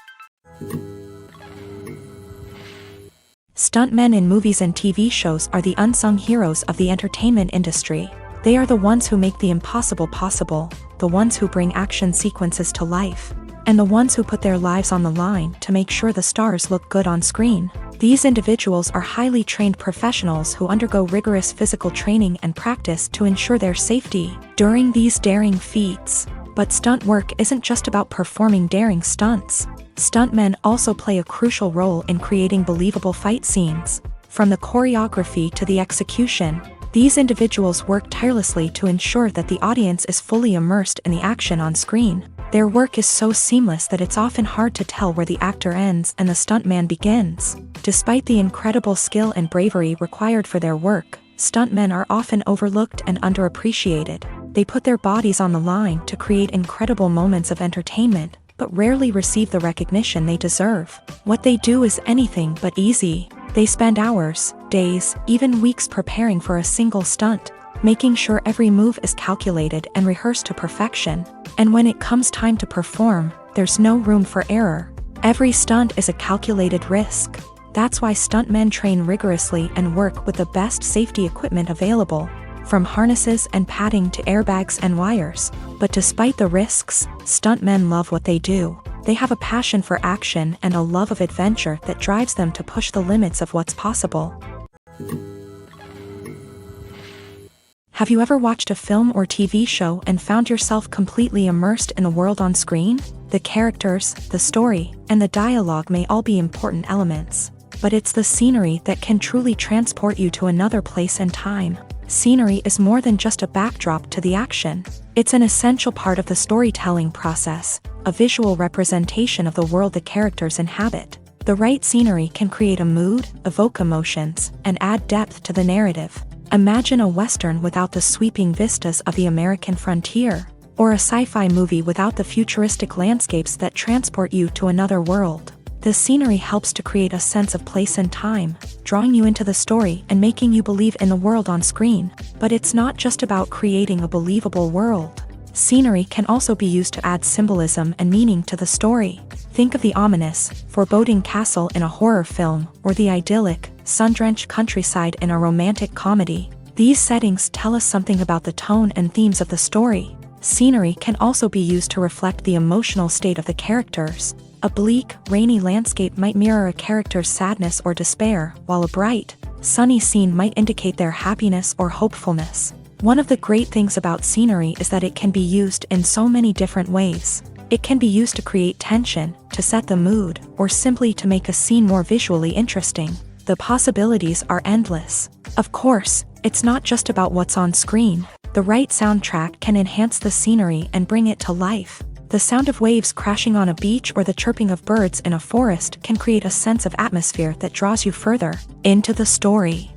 Stuntmen in movies and TV shows are the unsung heroes of the entertainment industry. They are the ones who make the impossible possible, the ones who bring action sequences to life, and the ones who put their lives on the line to make sure the stars look good on screen. These individuals are highly trained professionals who undergo rigorous physical training and practice to ensure their safety during these daring feats. But stunt work isn't just about performing daring stunts. Stuntmen also play a crucial role in creating believable fight scenes. From the choreography to the execution, these individuals work tirelessly to ensure that the audience is fully immersed in the action on screen. Their work is so seamless that it's often hard to tell where the actor ends and the stuntman begins. Despite the incredible skill and bravery required for their work, stuntmen are often overlooked and underappreciated. They put their bodies on the line to create incredible moments of entertainment, but rarely receive the recognition they deserve. What they do is anything but easy. They spend hours, days, even weeks preparing for a single stunt, making sure every move is calculated and rehearsed to perfection. And when it comes time to perform, there's no room for error. Every stunt is a calculated risk. That's why stuntmen train rigorously and work with the best safety equipment available, from harnesses and padding to airbags and wires. But despite the risks, stuntmen love what they do. They have a passion for action and a love of adventure that drives them to push the limits of what's possible. Have you ever watched a film or TV show and found yourself completely immersed in the world on screen? The characters, the story, and the dialogue may all be important elements, but it's the scenery that can truly transport you to another place and time. Scenery is more than just a backdrop to the action. It's an essential part of the storytelling process, a visual representation of the world the characters inhabit. The right scenery can create a mood, evoke emotions, and add depth to the narrative. Imagine a Western without the sweeping vistas of the American frontier, or a sci-fi movie without the futuristic landscapes that transport you to another world. The scenery helps to create a sense of place and time, drawing you into the story and making you believe in the world on screen. But it's not just about creating a believable world. Scenery can also be used to add symbolism and meaning to the story. Think of the ominous, foreboding castle in a horror film, or the idyllic, sun-drenched countryside in a romantic comedy. These settings tell us something about the tone and themes of the story. Scenery can also be used to reflect the emotional state of the characters. A bleak, rainy landscape might mirror a character's sadness or despair, while a bright, sunny scene might indicate their happiness or hopefulness. One of the great things about scenery is that it can be used in so many different ways. It can be used to create tension, to set the mood, or simply to make a scene more visually interesting. The possibilities are endless. Of course, it's not just about what's on screen. The right soundtrack can enhance the scenery and bring it to life. The sound of waves crashing on a beach or the chirping of birds in a forest can create a sense of atmosphere that draws you further into the story.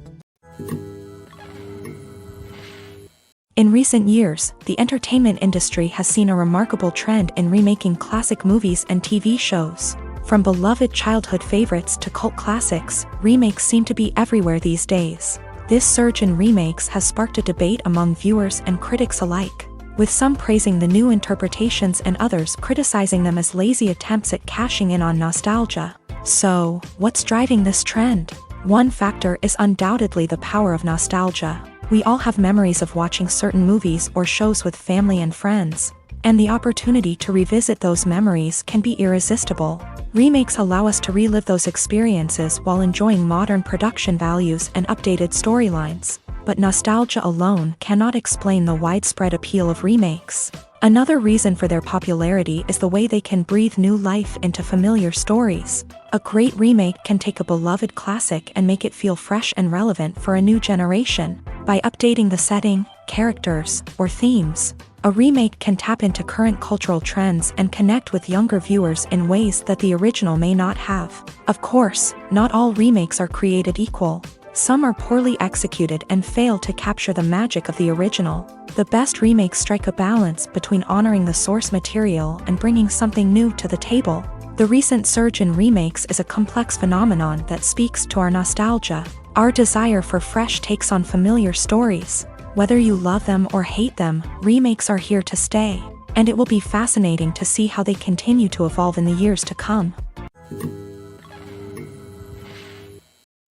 In recent years, the entertainment industry has seen a remarkable trend in remaking classic movies and TV shows. From beloved childhood favorites to cult classics, remakes seem to be everywhere these days. This surge in remakes has sparked a debate among viewers and critics alike, with some praising the new interpretations and others criticizing them as lazy attempts at cashing in on nostalgia. So, what's driving this trend? One factor is undoubtedly the power of nostalgia. We all have memories of watching certain movies or shows with family and friends, and the opportunity to revisit those memories can be irresistible. Remakes allow us to relive those experiences while enjoying modern production values and updated storylines. But nostalgia alone cannot explain the widespread appeal of remakes. Another reason for their popularity is the way they can breathe new life into familiar stories. A great remake can take a beloved classic and make it feel fresh and relevant for a new generation. By updating the setting, characters, or themes, a remake can tap into current cultural trends and connect with younger viewers in ways that the original may not have. Of course, not all remakes are created equal. Some are poorly executed and fail to capture the magic of the original. The best remakes strike a balance between honoring the source material and bringing something new to the table. The recent surge in remakes is a complex phenomenon that speaks to our nostalgia, our desire for fresh takes on familiar stories. Whether you love them or hate them, remakes are here to stay, and it will be fascinating to see how they continue to evolve in the years to come.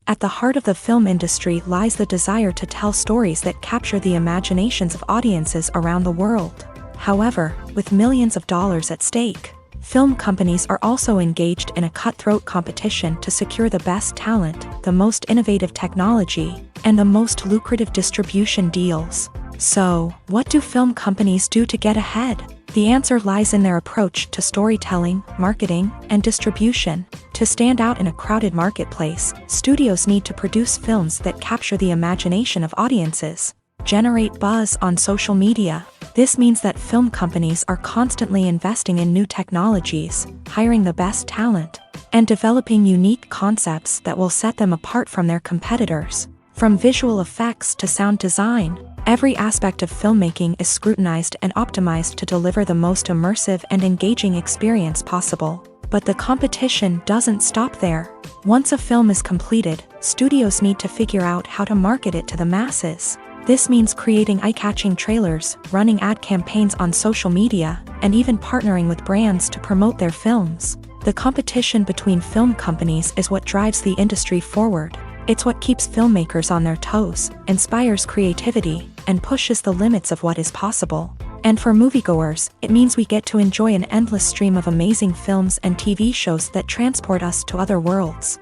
At the heart of the film industry lies the desire to tell stories that capture the imaginations of audiences around the world. However, with millions of dollars at stake, film companies are also engaged in a cutthroat competition to secure the best talent, the most innovative technology, and the most lucrative distribution deals. So, what do film companies do to get ahead? The answer lies in their approach to storytelling, marketing, and distribution. To stand out in a crowded marketplace, studios need to produce films that capture the imagination of audiences, generate buzz on social media. This means that film companies are constantly investing in new technologies, hiring the best talent, and developing unique concepts that will set them apart from their competitors. From visual effects to sound design, every aspect of filmmaking is scrutinized and optimized to deliver the most immersive and engaging experience possible. But the competition doesn't stop there. Once a film is completed, studios need to figure out how to market it to the masses. This means creating eye-catching trailers, running ad campaigns on social media, and even partnering with brands to promote their films. The competition between film companies is what drives the industry forward. It's what keeps filmmakers on their toes, inspires creativity, and pushes the limits of what is possible. And for moviegoers, it means we get to enjoy an endless stream of amazing films and TV shows that transport us to other worlds.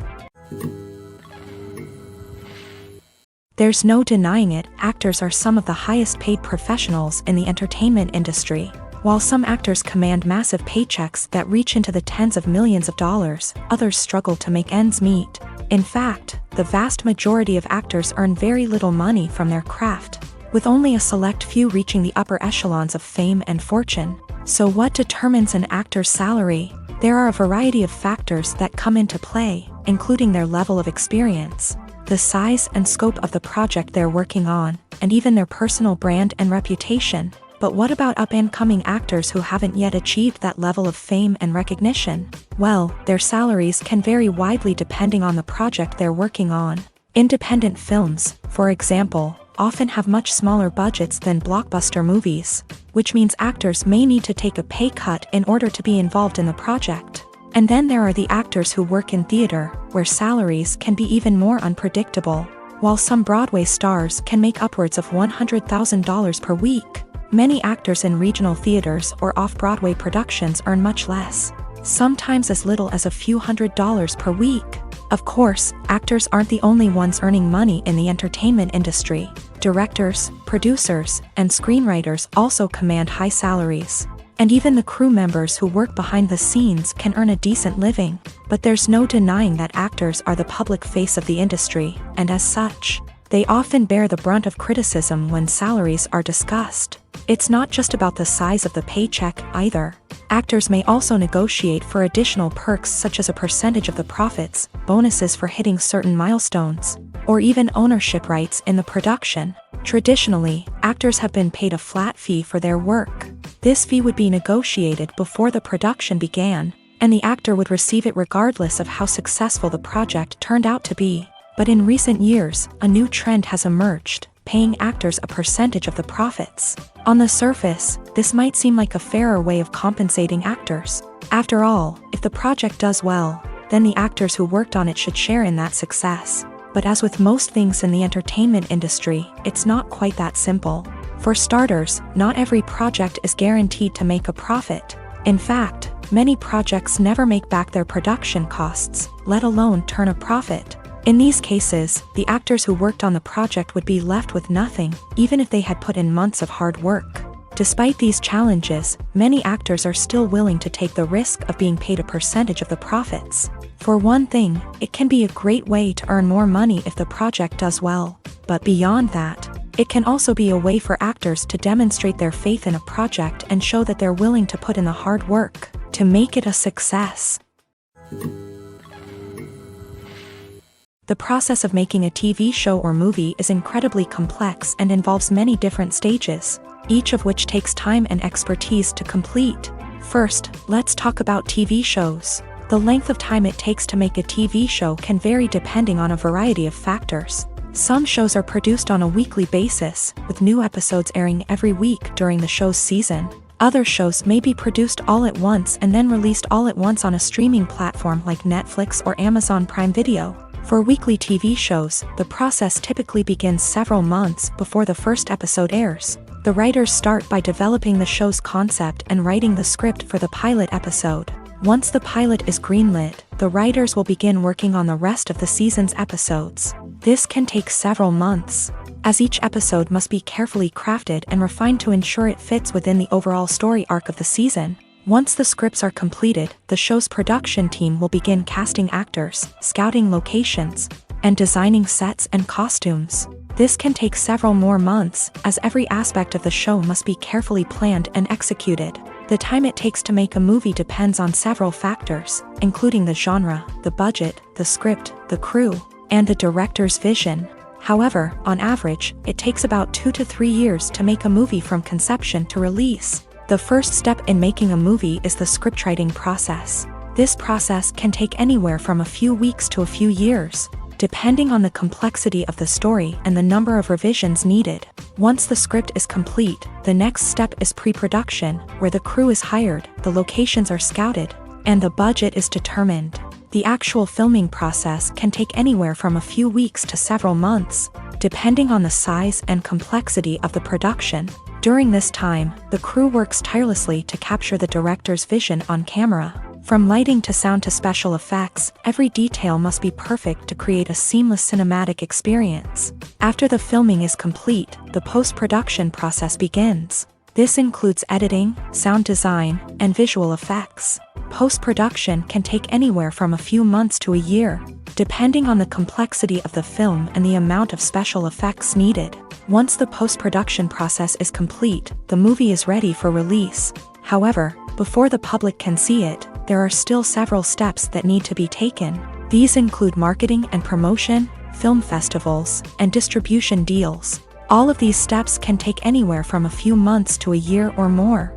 There's no denying it, actors are some of the highest paid professionals in the entertainment industry. While some actors command massive paychecks that reach into the tens of millions of dollars, others struggle to make ends meet. In fact, the vast majority of actors earn very little money from their craft, with only a select few reaching the upper echelons of fame and fortune. So what determines an actor's salary? There are a variety of factors that come into play, including their level of experience, the size and scope of the project they're working on, and even their personal brand and reputation. But what about up-and-coming actors who haven't yet achieved that level of fame and recognition? Well, their salaries can vary widely depending on the project they're working on. Independent films, for example, often have much smaller budgets than blockbuster movies, which means actors may need to take a pay cut in order to be involved in the project. And then there are the actors who work in theater, where salaries can be even more unpredictable. While some Broadway stars can make upwards of $100,000 per week, many actors in regional theaters or off-Broadway productions earn much less, sometimes as little as a few $100s per week. Of course, actors aren't the only ones earning money in the entertainment industry. Directors, producers, and screenwriters also command high salaries. And even the crew members who work behind the scenes can earn a decent living. But there's no denying that actors are the public face of the industry, and as such, they often bear the brunt of criticism when salaries are discussed. It's not just about the size of the paycheck, either. Actors may also negotiate for additional perks such as a percentage of the profits, bonuses for hitting certain milestones, or even ownership rights in the production. Traditionally, actors have been paid a flat fee for their work. This fee would be negotiated before the production began, and the actor would receive it regardless of how successful the project turned out to be. But in recent years, a new trend has emerged, paying actors a percentage of the profits. On the surface, this might seem like a fairer way of compensating actors. After all, if the project does well, then the actors who worked on it should share in that success. But as with most things in the entertainment industry, it's not quite that simple. For starters, not every project is guaranteed to make a profit. In fact, many projects never make back their production costs, let alone turn a profit. In these cases, the actors who worked on the project would be left with nothing, even if they had put in months of hard work. Despite these challenges, many actors are still willing to take the risk of being paid a percentage of the profits. For one thing, it can be a great way to earn more money if the project does well. But beyond that, it can also be a way for actors to demonstrate their faith in a project and show that they're willing to put in the hard work to make it a success. The process of making a TV show or movie is incredibly complex and involves many different stages, each of which takes time and expertise to complete. First, let's talk about TV shows. The length of time it takes to make a TV show can vary depending on a variety of factors. Some shows are produced on a weekly basis, with new episodes airing every week during the show's season. Other shows may be produced all at once and then released all at once on a streaming platform like Netflix or Amazon Prime Video. For weekly TV shows, the process typically begins several months before the first episode airs. The writers start by developing the show's concept and writing the script for the pilot episode. Once the pilot is greenlit, the writers will begin working on the rest of the season's episodes. This can take several months. as each episode must be carefully crafted and refined to ensure it fits within the overall story arc of the season. Once the scripts are completed, the show's production team will begin casting actors, scouting locations, and designing sets and costumes. This can take several more months, as every aspect of the show must be carefully planned and executed. The time it takes to make a movie depends on several factors, including the genre, the budget, the script, the crew, and the director's vision. However, on average, it takes about 2 to 3 years to make a movie from conception to release. The first step in making a movie is the scriptwriting process. This process can take anywhere from a few weeks to a few years, depending on the complexity of the story and the number of revisions needed. Once the script is complete, the next step is pre-production, where the crew is hired, the locations are scouted, and the budget is determined. The actual filming process can take anywhere from a few weeks to several months, depending on the size and complexity of the production. During this time, the crew works tirelessly to capture the director's vision on camera. From lighting to sound to special effects, every detail must be perfect to create a seamless cinematic experience. After the filming is complete, the post-production process begins. This includes editing, sound design, and visual effects. Post-production can take anywhere from a few months to a year, depending on the complexity of the film and the amount of special effects needed. Once the post-production process is complete, the movie is ready for release. However, before the public can see it, there are still several steps that need to be taken. These include marketing and promotion, film festivals, and distribution deals. All of these steps can take anywhere from a few months to a year or more.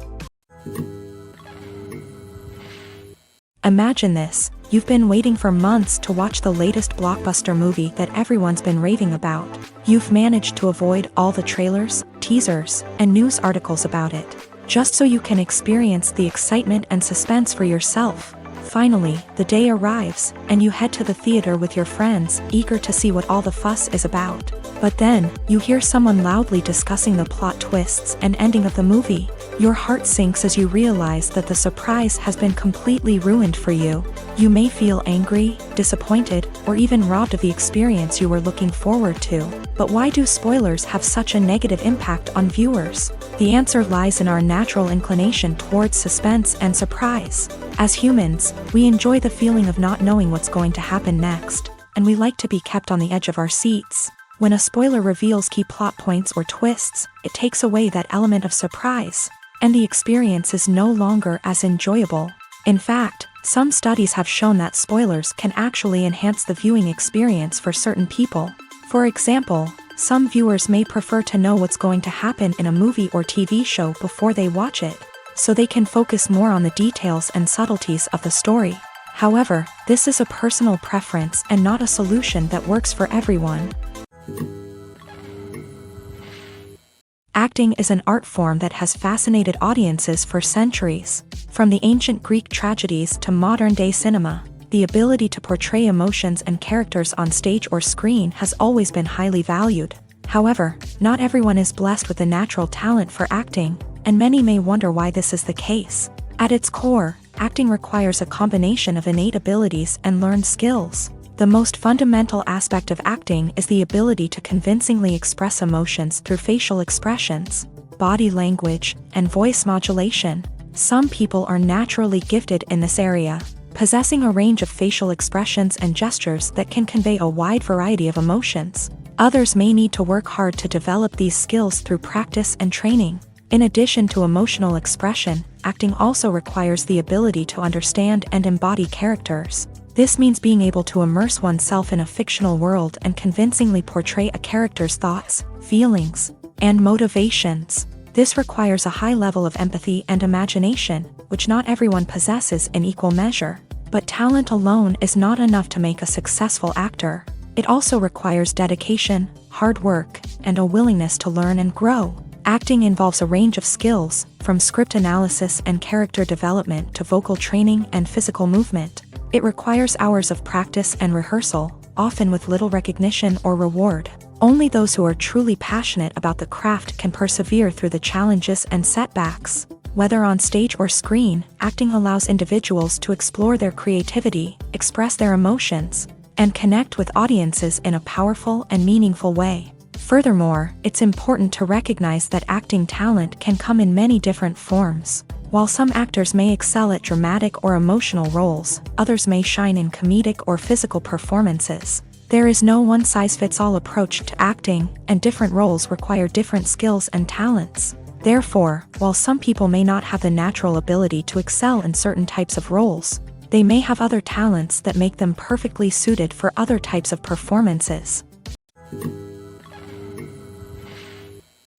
Imagine this: you've been waiting for months to watch the latest blockbuster movie that everyone's been raving about. You've managed to avoid all the trailers, teasers, and news articles about it, just so you can experience the excitement and suspense for yourself. Finally, the day arrives, and you head to the theater with your friends, eager to see what all the fuss is about. But then, you hear someone loudly discussing the plot twists and ending of the movie. Your heart sinks as you realize that the surprise has been completely ruined for you. You may feel angry, disappointed, or even robbed of the experience you were looking forward to. But why do spoilers have such a negative impact on viewers? The answer lies in our natural inclination towards suspense and surprise. As humans, we enjoy the feeling of not knowing what's going to happen next, and we like to be kept on the edge of our seats. When a spoiler reveals key plot points or twists, it takes away that element of surprise, and the experience is no longer as enjoyable. In fact, some studies have shown that spoilers can actually enhance the viewing experience for certain people. For example, some viewers may prefer to know what's going to happen in a movie or TV show before they watch it, so they can focus more on the details and subtleties of the story. However, this is a personal preference and not a solution that works for everyone. Acting is an art form that has fascinated audiences for centuries. From the ancient Greek tragedies to modern-day cinema, the ability to portray emotions and characters on stage or screen has always been highly valued. However, not everyone is blessed with a natural talent for acting, and many may wonder why this is the case. At its core, acting requires a combination of innate abilities and learned skills. The most fundamental aspect of acting is the ability to convincingly express emotions through facial expressions, body language, and voice modulation. Some people are naturally gifted in this area, possessing a range of facial expressions and gestures that can convey a wide variety of emotions. Others may need to work hard to develop these skills through practice and training. In addition to emotional expression, acting also requires the ability to understand and embody characters. This means being able to immerse oneself in a fictional world and convincingly portray a character's thoughts, feelings, and motivations. This requires a high level of empathy and imagination, which not everyone possesses in equal measure. But talent alone is not enough to make a successful actor. It also requires dedication, hard work, and a willingness to learn and grow. Acting involves a range of skills, from script analysis and character development to vocal training and physical movement. It requires hours of practice and rehearsal, often with little recognition or reward. Only those who are truly passionate about the craft can persevere through the challenges and setbacks. Whether on stage or screen, acting allows individuals to explore their creativity, express their emotions, and connect with audiences in a powerful and meaningful way. Furthermore, it's important to recognize that acting talent can come in many different forms. While some actors may excel at dramatic or emotional roles, others may shine in comedic or physical performances. There is no one-size-fits-all approach to acting, and different roles require different skills and talents. Therefore, while some people may not have the natural ability to excel in certain types of roles, they may have other talents that make them perfectly suited for other types of performances.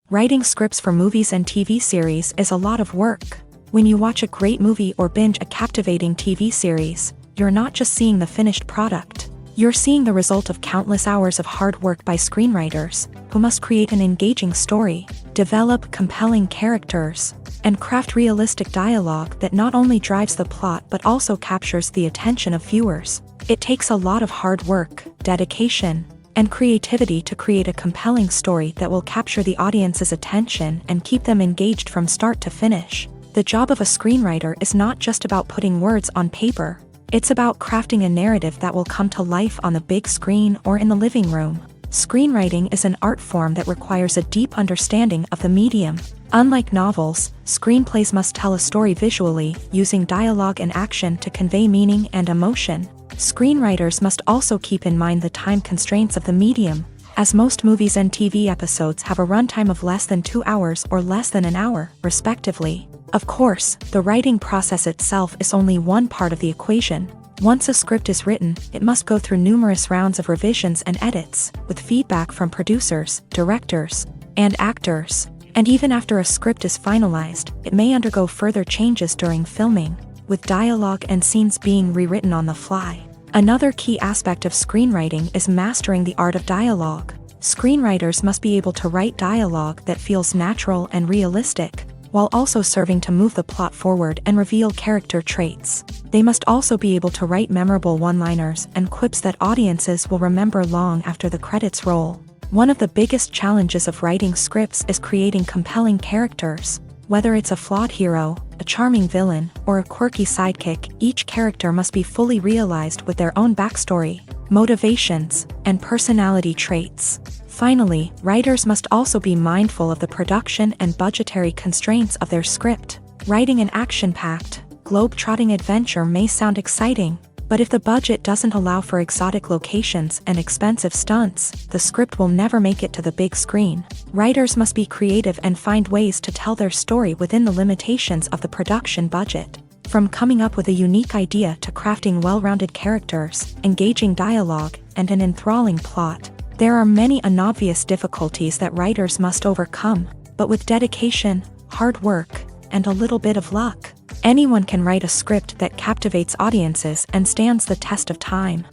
Writing scripts for movies and TV series is a lot of work. When you watch a great movie or binge a captivating TV series, you're not just seeing the finished product. You're seeing the result of countless hours of hard work by screenwriters, who must create an engaging story, develop compelling characters, and craft realistic dialogue that not only drives the plot but also captures the attention of viewers. It takes a lot of hard work, dedication, and creativity to create a compelling story that will capture the audience's attention and keep them engaged from start to finish. The job of a screenwriter is not just about putting words on paper. It's about crafting a narrative that will come to life on the big screen or in the living room. Screenwriting is an art form that requires a deep understanding of the medium. Unlike novels, screenplays must tell a story visually, using dialogue and action to convey meaning and emotion. Screenwriters must also keep in mind the time constraints of the medium, as most movies and TV episodes have a runtime of less than 2 hours or less than an hour, respectively. Of course, the writing process itself is only one part of the equation. Once a script is written, it must go through numerous rounds of revisions and edits, with feedback from producers, directors, and actors. And even after a script is finalized, it may undergo further changes during filming, with dialogue and scenes being rewritten on the fly. Another key aspect of screenwriting is mastering the art of dialogue. Screenwriters must be able to write dialogue that feels natural and realistic, while also serving to move the plot forward and reveal character traits. They must also be able to write memorable one-liners and quips that audiences will remember long after the credits roll. One of the biggest challenges of writing scripts is creating compelling characters. Whether it's a flawed hero, a charming villain, or a quirky sidekick, each character must be fully realized with their own backstory, motivations, and personality traits. Finally, writers must also be mindful of the production and budgetary constraints of their script. Writing an action-packed, globe-trotting adventure may sound exciting, but if the budget doesn't allow for exotic locations and expensive stunts, the script will never make it to the big screen. Writers must be creative and find ways to tell their story within the limitations of the production budget. From coming up with a unique idea to crafting well-rounded characters, engaging dialogue, and an enthralling plot, there are many unobvious difficulties that writers must overcome, but with dedication, hard work, and a little bit of luck, anyone can write a script that captivates audiences and stands the test of time.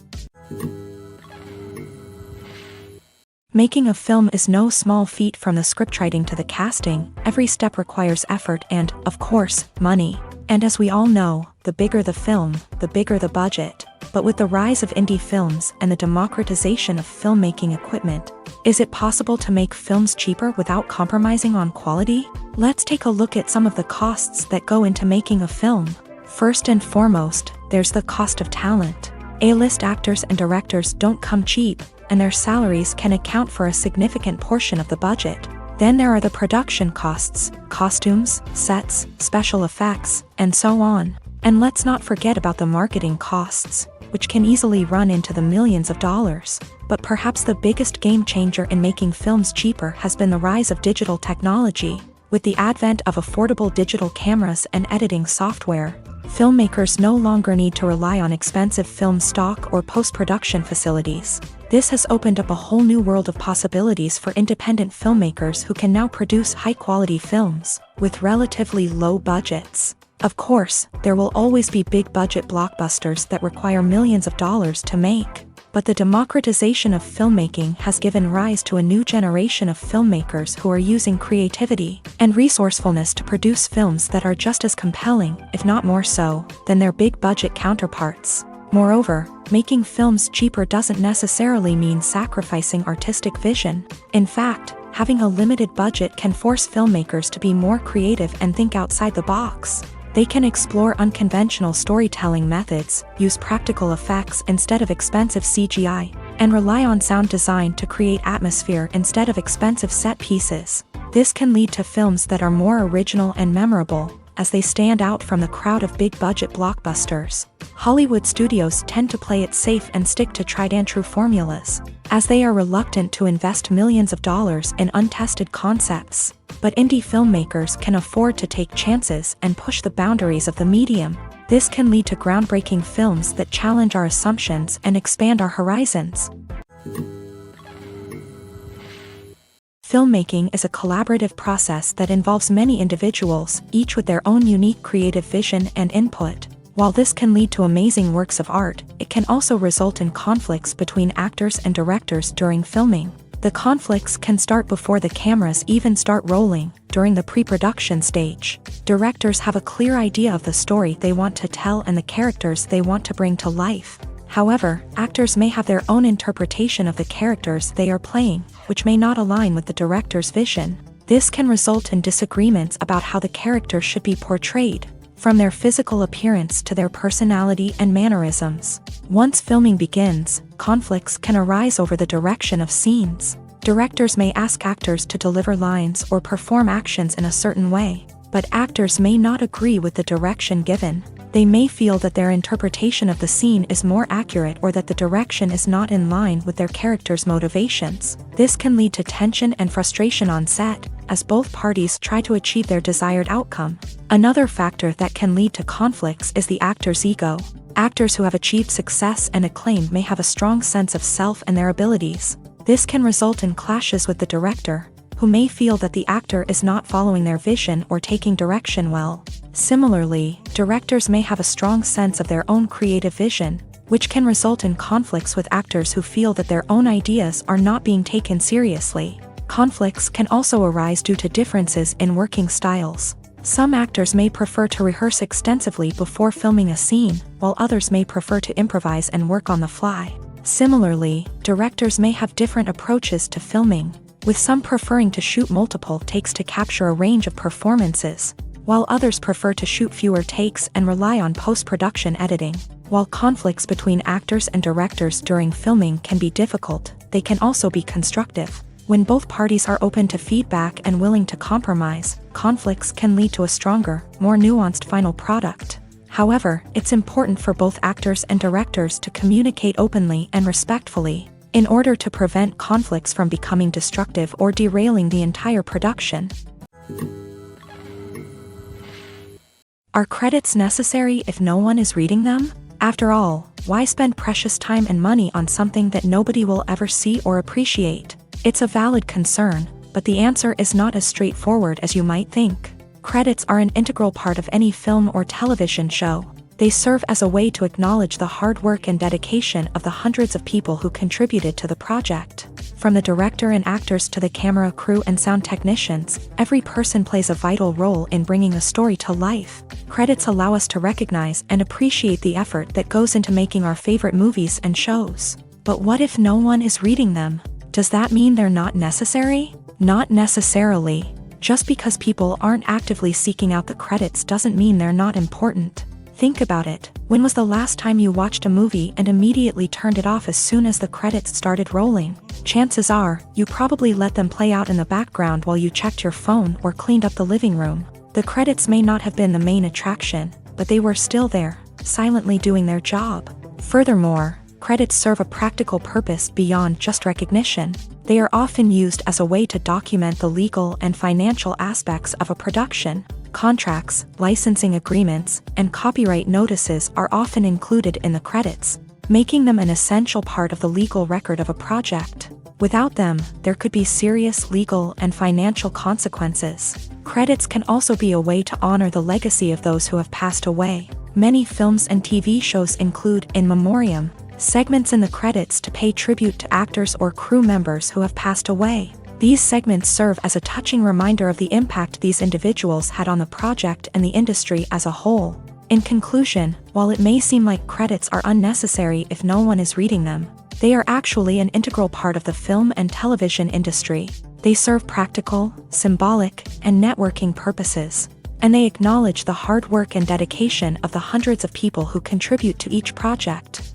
Making a film is no small feat. From the scriptwriting to the casting, every step requires effort and, of course, money. And as we all know, the bigger the film, the bigger the budget. But with the rise of indie films and the democratization of filmmaking equipment, is it possible to make films cheaper without compromising on quality? Let's take a look at some of the costs that go into making a film. First and foremost, there's the cost of talent. A-list actors and directors don't come cheap, and their salaries can account for a significant portion of the budget. Then there are the production costs, costumes, sets, special effects, and so on. And let's not forget about the marketing costs, which can easily run into the millions of dollars. But perhaps the biggest game changer in making films cheaper has been the rise of digital technology. With the advent of affordable digital cameras and editing software, filmmakers no longer need to rely on expensive film stock or post-production facilities. This has opened up a whole new world of possibilities for independent filmmakers who can now produce high-quality films with relatively low budgets. Of course, there will always be big-budget blockbusters that require millions of dollars to make. But the democratization of filmmaking has given rise to a new generation of filmmakers who are using creativity and resourcefulness to produce films that are just as compelling, if not more so, than their big-budget counterparts. Moreover, making films cheaper doesn't necessarily mean sacrificing artistic vision. In fact, having a limited budget can force filmmakers to be more creative and think outside the box. They can explore unconventional storytelling methods, use practical effects instead of expensive CGI, and rely on sound design to create atmosphere instead of expensive set pieces. This can lead to films that are more original and memorable, as they stand out from the crowd of big-budget blockbusters. Hollywood studios tend to play it safe and stick to tried-and-true formulas, as they are reluctant to invest millions of dollars in untested concepts. But indie filmmakers can afford to take chances and push the boundaries of the medium. This can lead to groundbreaking films that challenge our assumptions and expand our horizons. Filmmaking is a collaborative process that involves many individuals, each with their own unique creative vision and input. While this can lead to amazing works of art, it can also result in conflicts between actors and directors during filming. The conflicts can start before the cameras even start rolling, during the pre-production stage. Directors have a clear idea of the story they want to tell and the characters they want to bring to life. However, actors may have their own interpretation of the characters they are playing, which may not align with the director's vision. This can result in disagreements about how the character should be portrayed, from their physical appearance to their personality and mannerisms. Once filming begins, conflicts can arise over the direction of scenes. Directors may ask actors to deliver lines or perform actions in a certain way, but actors may not agree with the direction given. They may feel that their interpretation of the scene is more accurate or that the direction is not in line with their character's motivations. This can lead to tension and frustration on set, as both parties try to achieve their desired outcome. Another factor that can lead to conflicts is the actor's ego. Actors who have achieved success and acclaim may have a strong sense of self and their abilities. This can result in clashes with the director, who may feel that the actor is not following their vision or taking direction well. Similarly, directors may have a strong sense of their own creative vision, which can result in conflicts with actors who feel that their own ideas are not being taken seriously. Conflicts can also arise due to differences in working styles. Some actors may prefer to rehearse extensively before filming a scene, while others may prefer to improvise and work on the fly. Similarly, directors may have different approaches to filming, with some preferring to shoot multiple takes to capture a range of performances, while others prefer to shoot fewer takes and rely on post-production editing. While conflicts between actors and directors during filming can be difficult, they can also be constructive. When both parties are open to feedback and willing to compromise, conflicts can lead to a stronger, more nuanced final product. However, it's important for both actors and directors to communicate openly and respectfully, in order to prevent conflicts from becoming destructive or derailing the entire production. Are credits necessary if no one is reading them? After all, why spend precious time and money on something that nobody will ever see or appreciate? It's a valid concern, but the answer is not as straightforward as you might think. Credits are an integral part of any film or television show. They serve as a way to acknowledge the hard work and dedication of the hundreds of people who contributed to the project. From the director and actors to the camera crew and sound technicians, every person plays a vital role in bringing a story to life. Credits allow us to recognize and appreciate the effort that goes into making our favorite movies and shows. But what if no one is reading them? Does that mean they're not necessary? Not necessarily. Just because people aren't actively seeking out the credits doesn't mean they're not important. Think about it. When was the last time you watched a movie and immediately turned it off as soon as the credits started rolling? Chances are, you probably let them play out in the background while you checked your phone or cleaned up the living room. The credits may not have been the main attraction, but they were still there, silently doing their job. Furthermore, credits serve a practical purpose beyond just recognition. They are often used as a way to document the legal and financial aspects of a production. Contracts, licensing agreements, and copyright notices are often included in the credits, making them an essential part of the legal record of a project. Without them, there could be serious legal and financial consequences. Credits can also be a way to honor the legacy of those who have passed away. Many films and TV shows include in memoriam segments in the credits to pay tribute to actors or crew members who have passed away. These segments serve as a touching reminder of the impact these individuals had on the project and the industry as a whole. In conclusion, while it may seem like credits are unnecessary if no one is reading them, they are actually an integral part of the film and television industry. They serve practical, symbolic, and networking purposes, and they acknowledge the hard work and dedication of the hundreds of people who contribute to each project.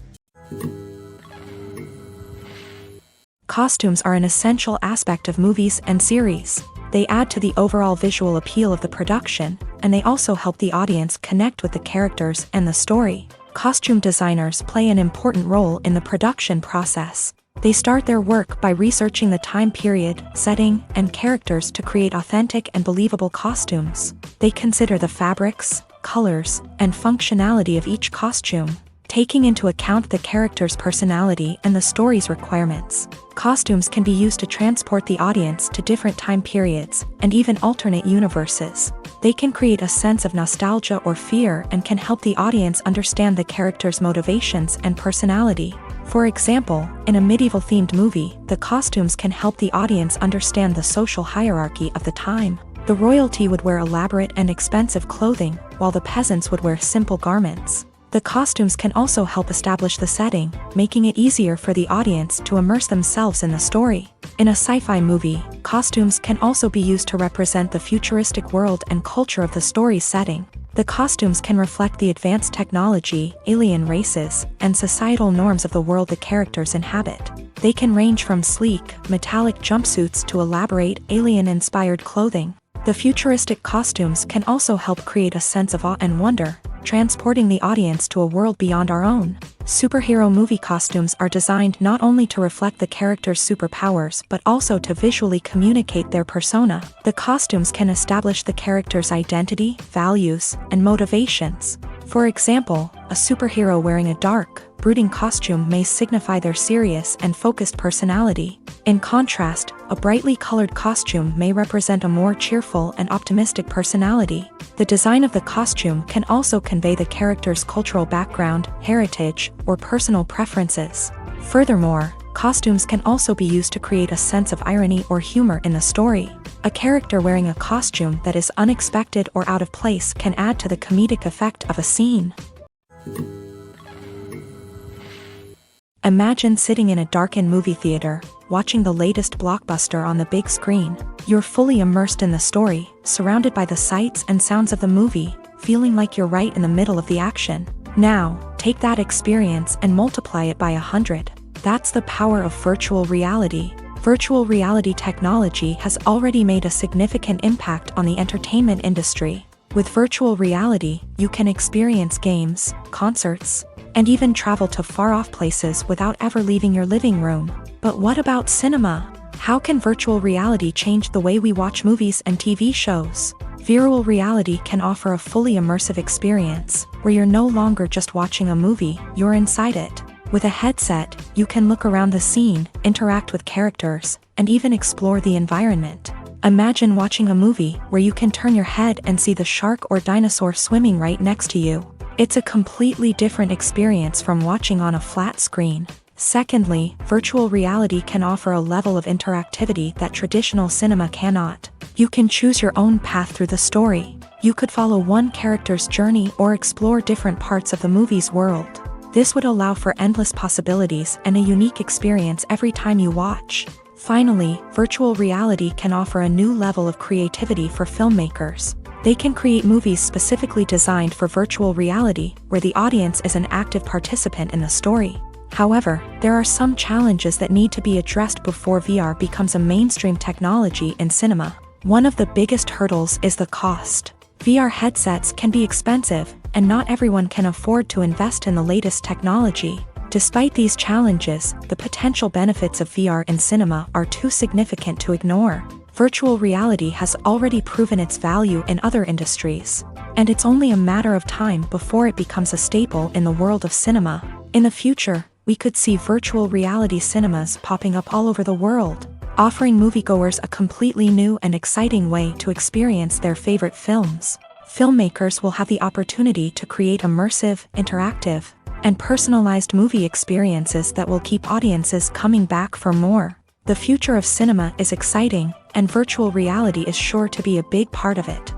Costumes are an essential aspect of movies and series. They add to the overall visual appeal of the production, and they also help the audience connect with the characters and the story. Costume designers play an important role in the production process. They start their work by researching the time period, setting, and characters to create authentic and believable costumes. They consider the fabrics, colors, and functionality of each costume, taking into account the character's personality and the story's requirements. Costumes can be used to transport the audience to different time periods and even alternate universes. They can create a sense of nostalgia or fear and can help the audience understand the character's motivations and personality. For example, in a medieval-themed movie, the costumes can help the audience understand the social hierarchy of the time. The royalty would wear elaborate and expensive clothing, while the peasants would wear simple garments. The costumes can also help establish the setting, making it easier for the audience to immerse themselves in the story. In a sci-fi movie, costumes can also be used to represent the futuristic world and culture of the story's setting. The costumes can reflect the advanced technology, alien races, and societal norms of the world the characters inhabit. They can range from sleek, metallic jumpsuits to elaborate, alien-inspired clothing. The futuristic costumes can also help create a sense of awe and wonder, transporting the audience to a world beyond our own. Superhero movie costumes are designed not only to reflect the character's superpowers but also to visually communicate their persona. The costumes can establish the character's identity, values, and motivations. For example, a superhero wearing a dark, brooding costume may signify their serious and focused personality. In contrast, a brightly colored costume may represent a more cheerful and optimistic personality. The design of the costume can also convey the character's cultural background, heritage, or personal preferences. Furthermore, costumes can also be used to create a sense of irony or humor in the story. A character wearing a costume that is unexpected or out of place can add to the comedic effect of a scene. Imagine sitting in a darkened movie theater, watching the latest blockbuster on the big screen. You're fully immersed in the story, surrounded by the sights and sounds of the movie, feeling like you're right in the middle of the action. Now, take that experience and multiply it by 100. That's the power of virtual reality. Virtual reality technology has already made a significant impact on the entertainment industry. With virtual reality, you can experience games, concerts, and even travel to far-off places without ever leaving your living room. But what about cinema? How can virtual reality change the way we watch movies and TV shows? Virtual reality can offer a fully immersive experience, where you're no longer just watching a movie, you're inside it. With a headset, you can look around the scene, interact with characters, and even explore the environment. Imagine watching a movie where you can turn your head and see the shark or dinosaur swimming right next to you. It's a completely different experience from watching on a flat screen. Secondly, virtual reality can offer a level of interactivity that traditional cinema cannot. You can choose your own path through the story. You could follow one character's journey or explore different parts of the movie's world. This would allow for endless possibilities and a unique experience every time you watch. Finally, virtual reality can offer a new level of creativity for filmmakers. They can create movies specifically designed for virtual reality, where the audience is an active participant in the story. However, there are some challenges that need to be addressed before VR becomes a mainstream technology in cinema. One of the biggest hurdles is the cost. VR headsets can be expensive, and not everyone can afford to invest in the latest technology. Despite these challenges, the potential benefits of VR in cinema are too significant to ignore. Virtual reality has already proven its value in other industries, and it's only a matter of time before it becomes a staple in the world of cinema. In the future, we could see virtual reality cinemas popping up all over the world, offering moviegoers a completely new and exciting way to experience their favorite films. Filmmakers will have the opportunity to create immersive, interactive, and personalized movie experiences that will keep audiences coming back for more. The future of cinema is exciting, and virtual reality is sure to be a big part of it.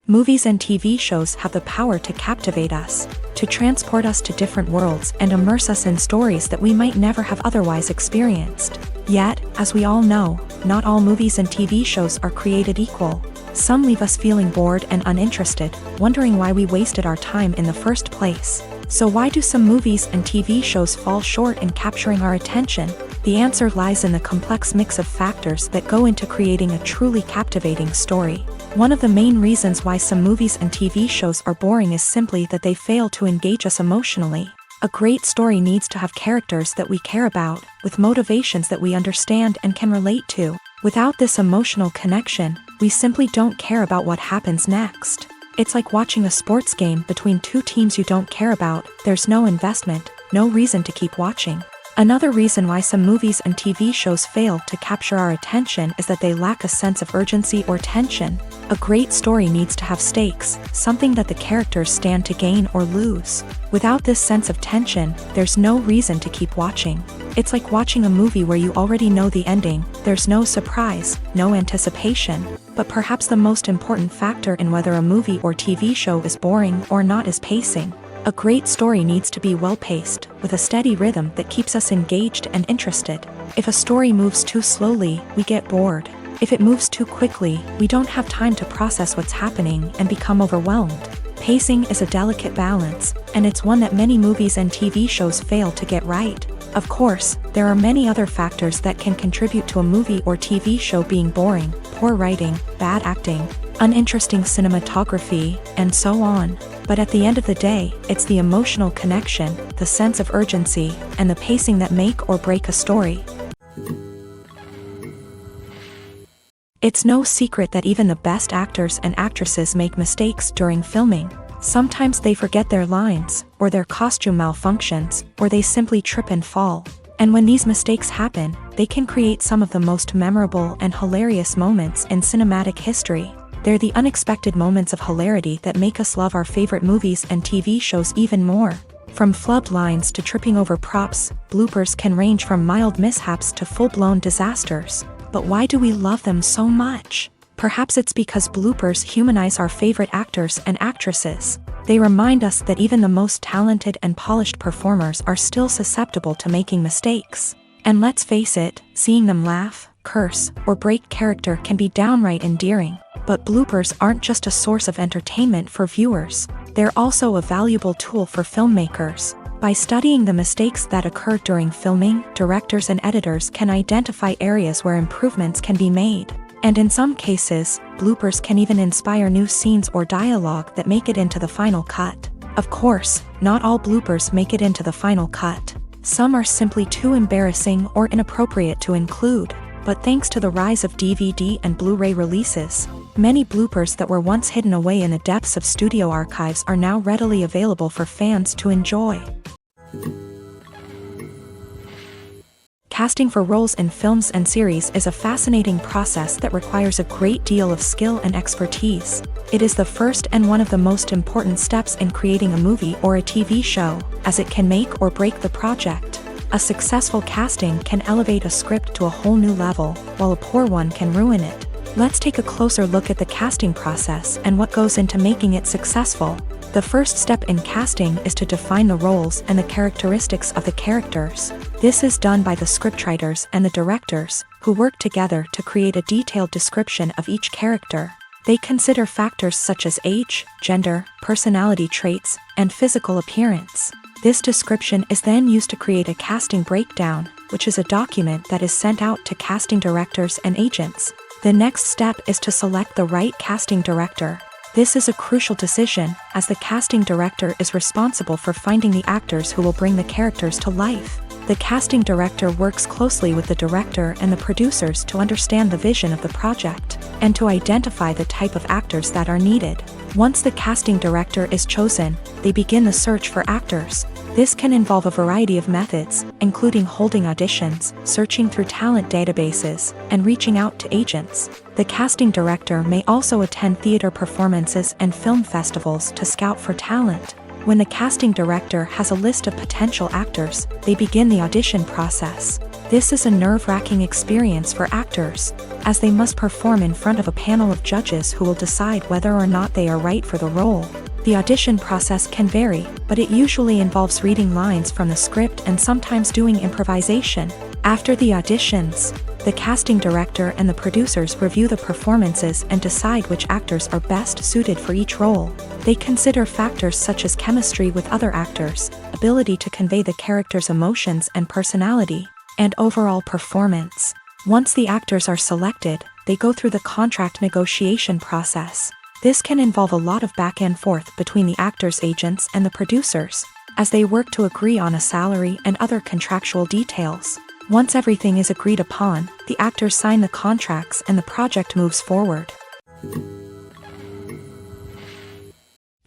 Movies and TV shows have the power to captivate us, to transport us to different worlds and immerse us in stories that we might never have otherwise experienced. Yet, as we all know, not all movies and TV shows are created equal. Some leave us feeling bored and uninterested, wondering why we wasted our time in the first place. So why do some movies and TV shows fall short in capturing our attention? The answer lies in the complex mix of factors that go into creating a truly captivating story. One of the main reasons why some movies and TV shows are boring is simply that they fail to engage us emotionally. A great story needs to have characters that we care about, with motivations that we understand and can relate to. Without this emotional connection, we simply don't care about what happens next. It's like watching a sports game between two teams you don't care about. There's no investment, no reason to keep watching. Another reason why some movies and TV shows fail to capture our attention is that they lack a sense of urgency or tension. A great story needs to have stakes, something that the characters stand to gain or lose. Without this sense of tension, there's no reason to keep watching. It's like watching a movie where you already know the ending. There's no surprise, no anticipation. But perhaps the most important factor in whether a movie or TV show is boring or not is pacing. A great story needs to be well-paced, with a steady rhythm that keeps us engaged and interested. If a story moves too slowly, we get bored. If it moves too quickly, we don't have time to process what's happening and become overwhelmed. Pacing is a delicate balance, and it's one that many movies and TV shows fail to get right. Of course, there are many other factors that can contribute to a movie or TV show being boring: poor writing, bad acting, uninteresting cinematography, and so on. But at the end of the day, it's the emotional connection, the sense of urgency, and the pacing that make or break a story. It's no secret that even the best actors and actresses make mistakes during filming. Sometimes they forget their lines, or their costume malfunctions, or they simply trip and fall. And when these mistakes happen, they can create some of the most memorable and hilarious moments in cinematic history. They're the unexpected moments of hilarity that make us love our favorite movies and TV shows even more. From flubbed lines to tripping over props, bloopers can range from mild mishaps to full-blown disasters. But why do we love them so much? Perhaps it's because bloopers humanize our favorite actors and actresses. They remind us that even the most talented and polished performers are still susceptible to making mistakes. And let's face it, seeing them laugh, curse, or break character can be downright endearing. But bloopers aren't just a source of entertainment for viewers. They're also a valuable tool for filmmakers. By studying the mistakes that occur during filming, directors and editors can identify areas where improvements can be made. And in some cases, bloopers can even inspire new scenes or dialogue that make it into the final cut. Of course, not all bloopers make it into the final cut. Some are simply too embarrassing or inappropriate to include. But thanks to the rise of DVD and Blu-ray releases, many bloopers that were once hidden away in the depths of studio archives are now readily available for fans to enjoy. Casting for roles in films and series is a fascinating process that requires a great deal of skill and expertise. It is the first and one of the most important steps in creating a movie or a TV show, as it can make or break the project. A successful casting can elevate a script to a whole new level, while a poor one can ruin it. Let's take a closer look at the casting process and what goes into making it successful. The first step in casting is to define the roles and the characteristics of the characters. This is done by the scriptwriters and the directors, who work together to create a detailed description of each character. They consider factors such as age, gender, personality traits, and physical appearance. This description is then used to create a casting breakdown, which is a document that is sent out to casting directors and agents. The next step is to select the right casting director. This is a crucial decision, as the casting director is responsible for finding the actors who will bring the characters to life. The casting director works closely with the director and the producers to understand the vision of the project, and to identify the type of actors that are needed. Once the casting director is chosen, they begin the search for actors. This can involve a variety of methods, including holding auditions, searching through talent databases, and reaching out to agents. The casting director may also attend theater performances and film festivals to scout for talent. When the casting director has a list of potential actors, they begin the audition process. This is a nerve-wracking experience for actors, as they must perform in front of a panel of judges who will decide whether or not they are right for the role. The audition process can vary, but it usually involves reading lines from the script and sometimes doing improvisation. After the auditions, The casting director and the producers review the performances and decide which actors are best suited for each role. They consider factors such as chemistry with other actors, ability to convey the character's emotions and personality, and overall performance. Once the actors are selected, they go through the contract negotiation process. This can involve a lot of back and forth between the actors' agents and the producers, as they work to agree on a salary and other contractual details. Once everything is agreed upon, the actors sign the contracts and the project moves forward.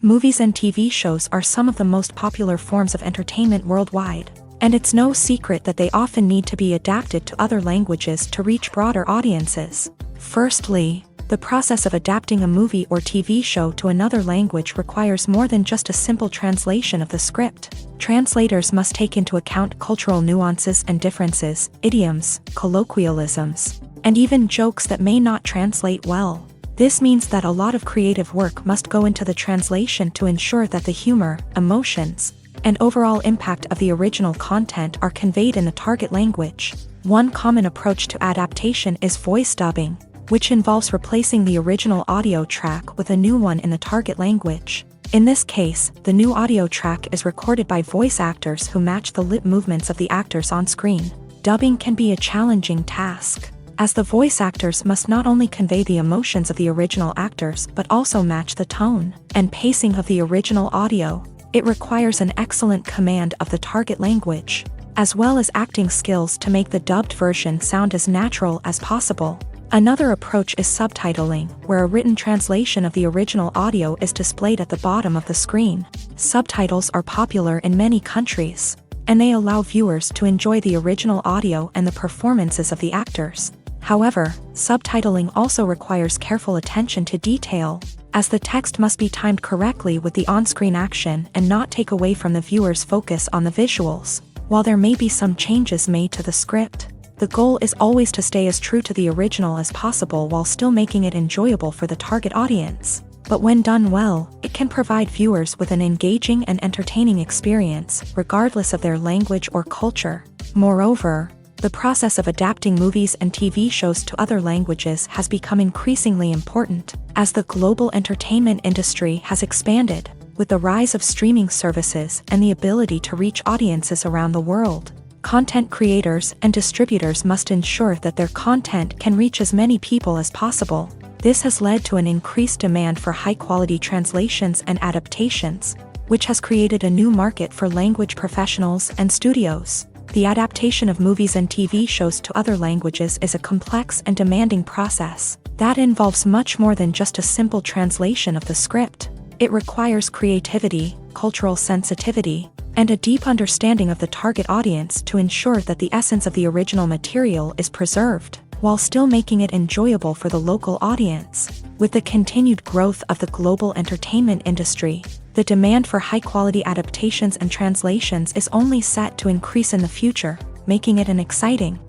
Movies and TV shows are some of the most popular forms of entertainment worldwide, and it's no secret that they often need to be adapted to other languages to reach broader audiences. Firstly, the process of adapting a movie or TV show to another language requires more than just a simple translation of the script. Translators must take into account cultural nuances and differences, idioms, colloquialisms, and even jokes that may not translate well. This means that a lot of creative work must go into the translation to ensure that the humor, emotions, and overall impact of the original content are conveyed in the target language. One common approach to adaptation is voice dubbing, which involves replacing the original audio track with a new one in the target language. In this case, the new audio track is recorded by voice actors who match the lip movements of the actors on screen. Dubbing can be a challenging task, as the voice actors must not only convey the emotions of the original actors but also match the tone and pacing of the original audio. It requires an excellent command of the target language, as well as acting skills to make the dubbed version sound as natural as possible. Another approach is subtitling, where a written translation of the original audio is displayed at the bottom of the screen. Subtitles are popular in many countries, and they allow viewers to enjoy the original audio and the performances of the actors. However, subtitling also requires careful attention to detail, as the text must be timed correctly with the on-screen action and not take away from the viewer's focus on the visuals. While there may be some changes made to the script, the goal is always to stay as true to the original as possible while still making it enjoyable for the target audience. But when done well, it can provide viewers with an engaging and entertaining experience, regardless of their language or culture. Moreover, the process of adapting movies and TV shows to other languages has become increasingly important, as the global entertainment industry has expanded, with the rise of streaming services and the ability to reach audiences around the world. Content creators and distributors must ensure that their content can reach as many people as possible. This has led to an increased demand for high-quality translations and adaptations, which has created a new market for language professionals and studios. The adaptation of movies and TV shows to other languages is a complex and demanding process that involves much more than just a simple translation of the script. It requires creativity, cultural sensitivity, and a deep understanding of the target audience to ensure that the essence of the original material is preserved, while still making it enjoyable for the local audience. With the continued growth of the global entertainment industry, the demand for high-quality adaptations and translations is only set to increase in the future, making it an exciting.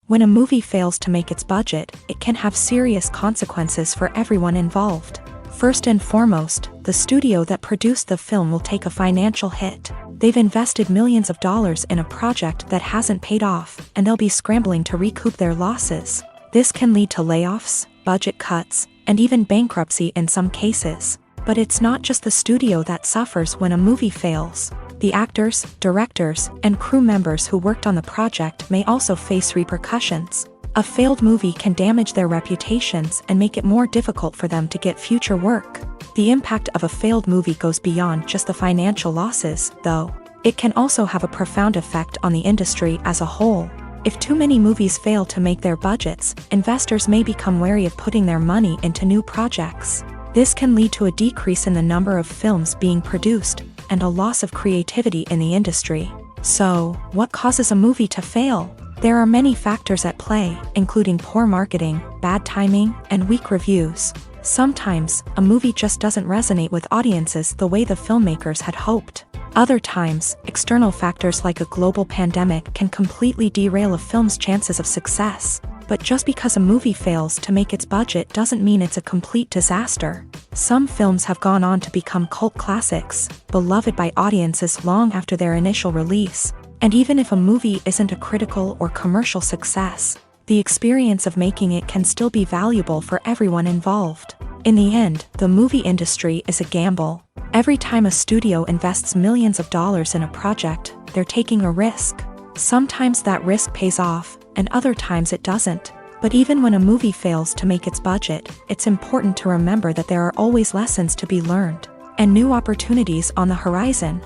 When a movie fails to make its budget, it can have serious consequences for everyone involved. First and foremost, the studio that produced the film will take a financial hit. They've invested millions of dollars in a project that hasn't paid off, and they'll be scrambling to recoup their losses. This can lead to layoffs, budget cuts, and even bankruptcy in some cases. But it's not just the studio that suffers when a movie fails. The actors, directors, and crew members who worked on the project may also face repercussions. A failed movie can damage their reputations and make it more difficult for them to get future work. The impact of a failed movie goes beyond just the financial losses, though. It can also have a profound effect on the industry as a whole. If too many movies fail to make their budgets, investors may become wary of putting their money into new projects. This can lead to a decrease in the number of films being produced, and a loss of creativity in the industry. So, what causes a movie to fail? There are many factors at play, including poor marketing, bad timing, and weak reviews. Sometimes, a movie just doesn't resonate with audiences the way the filmmakers had hoped. Other times, external factors like a global pandemic can completely derail a film's chances of success. But just because a movie fails to make its budget doesn't mean it's a complete disaster. Some films have gone on to become cult classics, beloved by audiences long after their initial release. And even if a movie isn't a critical or commercial success, the experience of making it can still be valuable for everyone involved. In the end, the movie industry is a gamble. Every time a studio invests millions of dollars in a project, they're taking a risk. Sometimes that risk pays off, and other times it doesn't. But even when a movie fails to make its budget, it's important to remember that there are always lessons to be learned, and new opportunities on the horizon.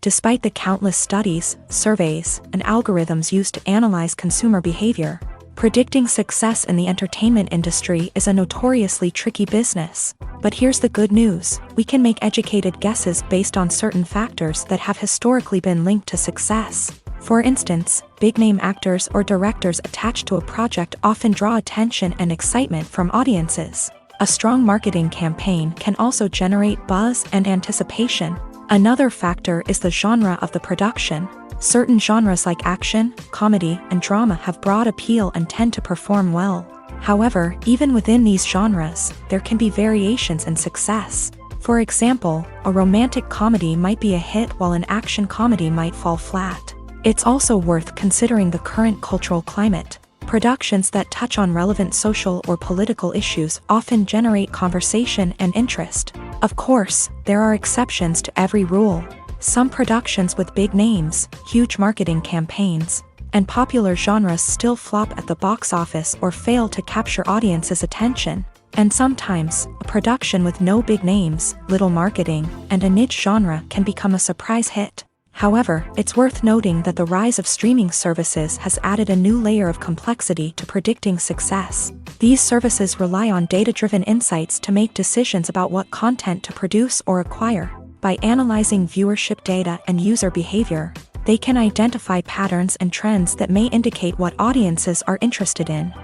Despite the countless studies, surveys, and algorithms used to analyze consumer behavior, predicting success in the entertainment industry is a notoriously tricky business. But here's the good news: we can make educated guesses based on certain factors that have historically been linked to success. For instance, big-name actors or directors attached to a project often draw attention and excitement from audiences. A strong marketing campaign can also generate buzz and anticipation. Another factor is the genre of the production. Certain genres like action, comedy, and drama have broad appeal and tend to perform well. However, even within these genres, there can be variations in success. For example, a romantic comedy might be a hit while an action comedy might fall flat. It's also worth considering the current cultural climate. Productions that touch on relevant social or political issues often generate conversation and interest. Of course, there are exceptions to every rule. Some productions with big names, huge marketing campaigns, and popular genres still flop at the box office or fail to capture audiences' attention. And sometimes, a production with no big names, little marketing, and a niche genre can become a surprise hit. However, it's worth noting that the rise of streaming services has added a new layer of complexity to predicting success. These services rely on data-driven insights to make decisions about what content to produce or acquire. By analyzing viewership data and user behavior, they can identify patterns and trends that may indicate what audiences are interested in.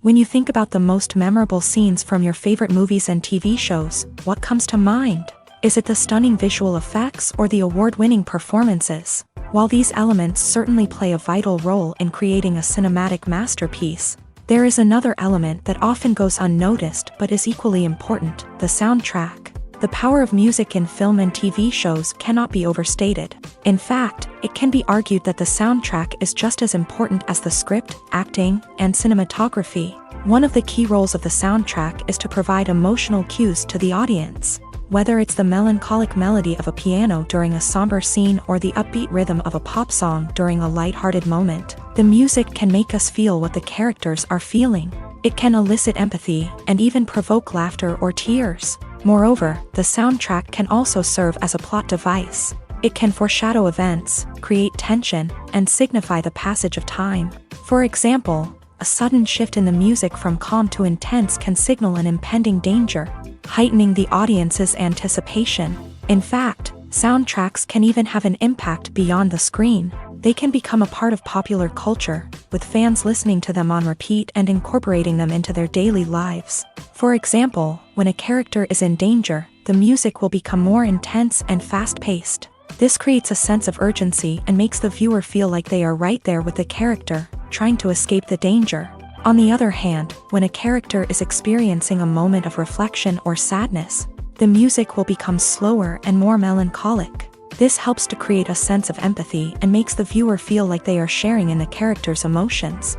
When you think about the most memorable scenes from your favorite movies and TV shows, what comes to mind? Is it the stunning visual effects or the award-winning performances? While these elements certainly play a vital role in creating a cinematic masterpiece, there is another element that often goes unnoticed but is equally important: the soundtrack. The power of music in film and TV shows cannot be overstated. In fact, it can be argued that the soundtrack is just as important as the script, acting, and cinematography. One of the key roles of the soundtrack is to provide emotional cues to the audience. Whether it's the melancholic melody of a piano during a somber scene or the upbeat rhythm of a pop song during a light-hearted moment, the music can make us feel what the characters are feeling. It can elicit empathy and even provoke laughter or tears. Moreover, the soundtrack can also serve as a plot device. It can foreshadow events, create tension, and signify the passage of time. For example, a sudden shift in the music from calm to intense can signal an impending danger, heightening the audience's anticipation. In fact, soundtracks can even have an impact beyond the screen. They can become a part of popular culture, with fans listening to them on repeat and incorporating them into their daily lives. For example, when a character is in danger, the music will become more intense and fast-paced. This creates a sense of urgency and makes the viewer feel like they are right there with the character, trying to escape the danger. On the other hand, when a character is experiencing a moment of reflection or sadness, the music will become slower and more melancholic. This helps to create a sense of empathy and makes the viewer feel like they are sharing in the character's emotions.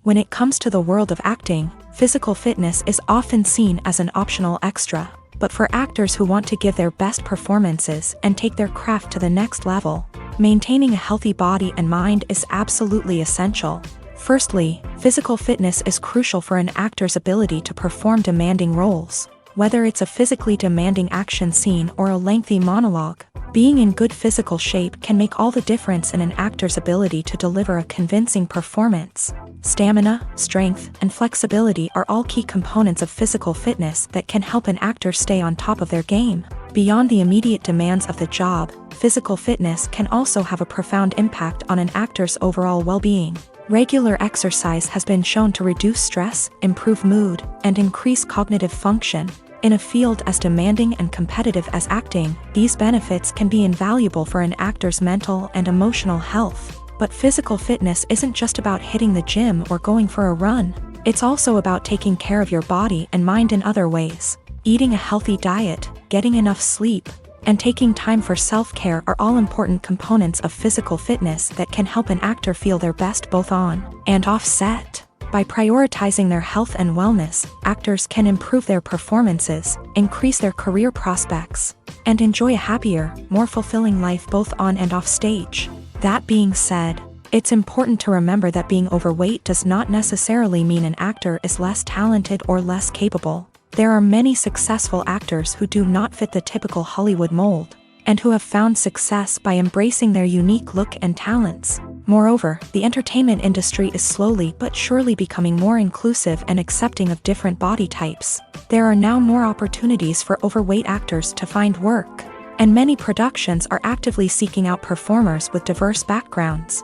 When it comes to the world of acting, physical fitness is often seen as an optional extra. But for actors who want to give their best performances and take their craft to the next level, maintaining a healthy body and mind is absolutely essential. Firstly, physical fitness is crucial for an actor's ability to perform demanding roles. Whether it's a physically demanding action scene or a lengthy monologue, being in good physical shape can make all the difference in an actor's ability to deliver a convincing performance. Stamina, strength, and flexibility are all key components of physical fitness that can help an actor stay on top of their game. Beyond the immediate demands of the job, physical fitness can also have a profound impact on an actor's overall well-being. Regular exercise has been shown to reduce stress, improve mood, and increase cognitive function. In a field as demanding and competitive as acting, these benefits can be invaluable for an actor's mental and emotional health. But physical fitness isn't just about hitting the gym or going for a run. It's also about taking care of your body and mind in other ways. Eating a healthy diet, getting enough sleep, and taking time for self-care are all important components of physical fitness that can help an actor feel their best both on and off set. By prioritizing their health and wellness, actors can improve their performances, increase their career prospects, and enjoy a happier, more fulfilling life both on and off stage. That being said, it's important to remember that being overweight does not necessarily mean an actor is less talented or less capable. There are many successful actors who do not fit the typical Hollywood mold, and who have found success by embracing their unique look and talents. Moreover, the entertainment industry is slowly but surely becoming more inclusive and accepting of different body types. There are now more opportunities for overweight actors to find work, and many productions are actively seeking out performers with diverse backgrounds.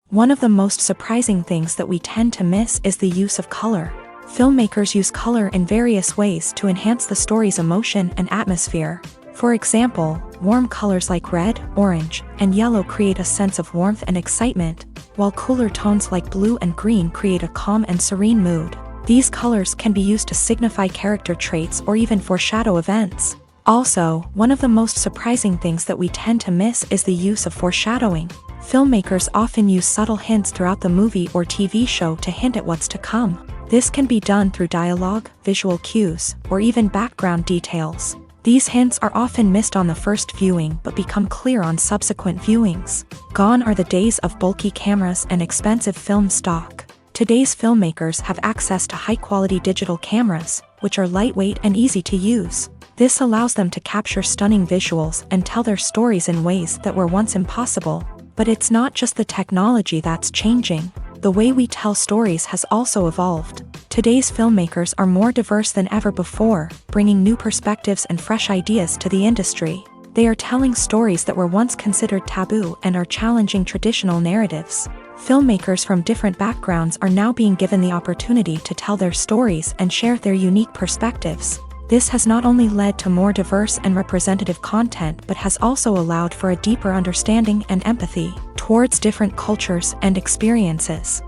One of the most surprising things that we tend to miss is the use of color. Filmmakers use color in various ways to enhance the story's emotion and atmosphere. For example, warm colors like red, orange, and yellow create a sense of warmth and excitement, while cooler tones like blue and green create a calm and serene mood. These colors can be used to signify character traits or even foreshadow events. Also, one of the most surprising things that we tend to miss is the use of foreshadowing. Filmmakers often use subtle hints throughout the movie or TV show to hint at what's to come. This can be done through dialogue, visual cues, or even background details. These hints are often missed on the first viewing but become clear on subsequent viewings. Gone are the days of bulky cameras and expensive film stock. Today's filmmakers have access to high-quality digital cameras, which are lightweight and easy to use. This allows them to capture stunning visuals and tell their stories in ways that were once impossible. But it's not just the technology that's changing. The way we tell stories has also evolved. Today's filmmakers are more diverse than ever before, bringing new perspectives and fresh ideas to the industry. They are telling stories that were once considered taboo and are challenging traditional narratives. Filmmakers from different backgrounds are now being given the opportunity to tell their stories and share their unique perspectives. This has not only led to more diverse and representative content but has also allowed for a deeper understanding and empathy towards different cultures and experiences.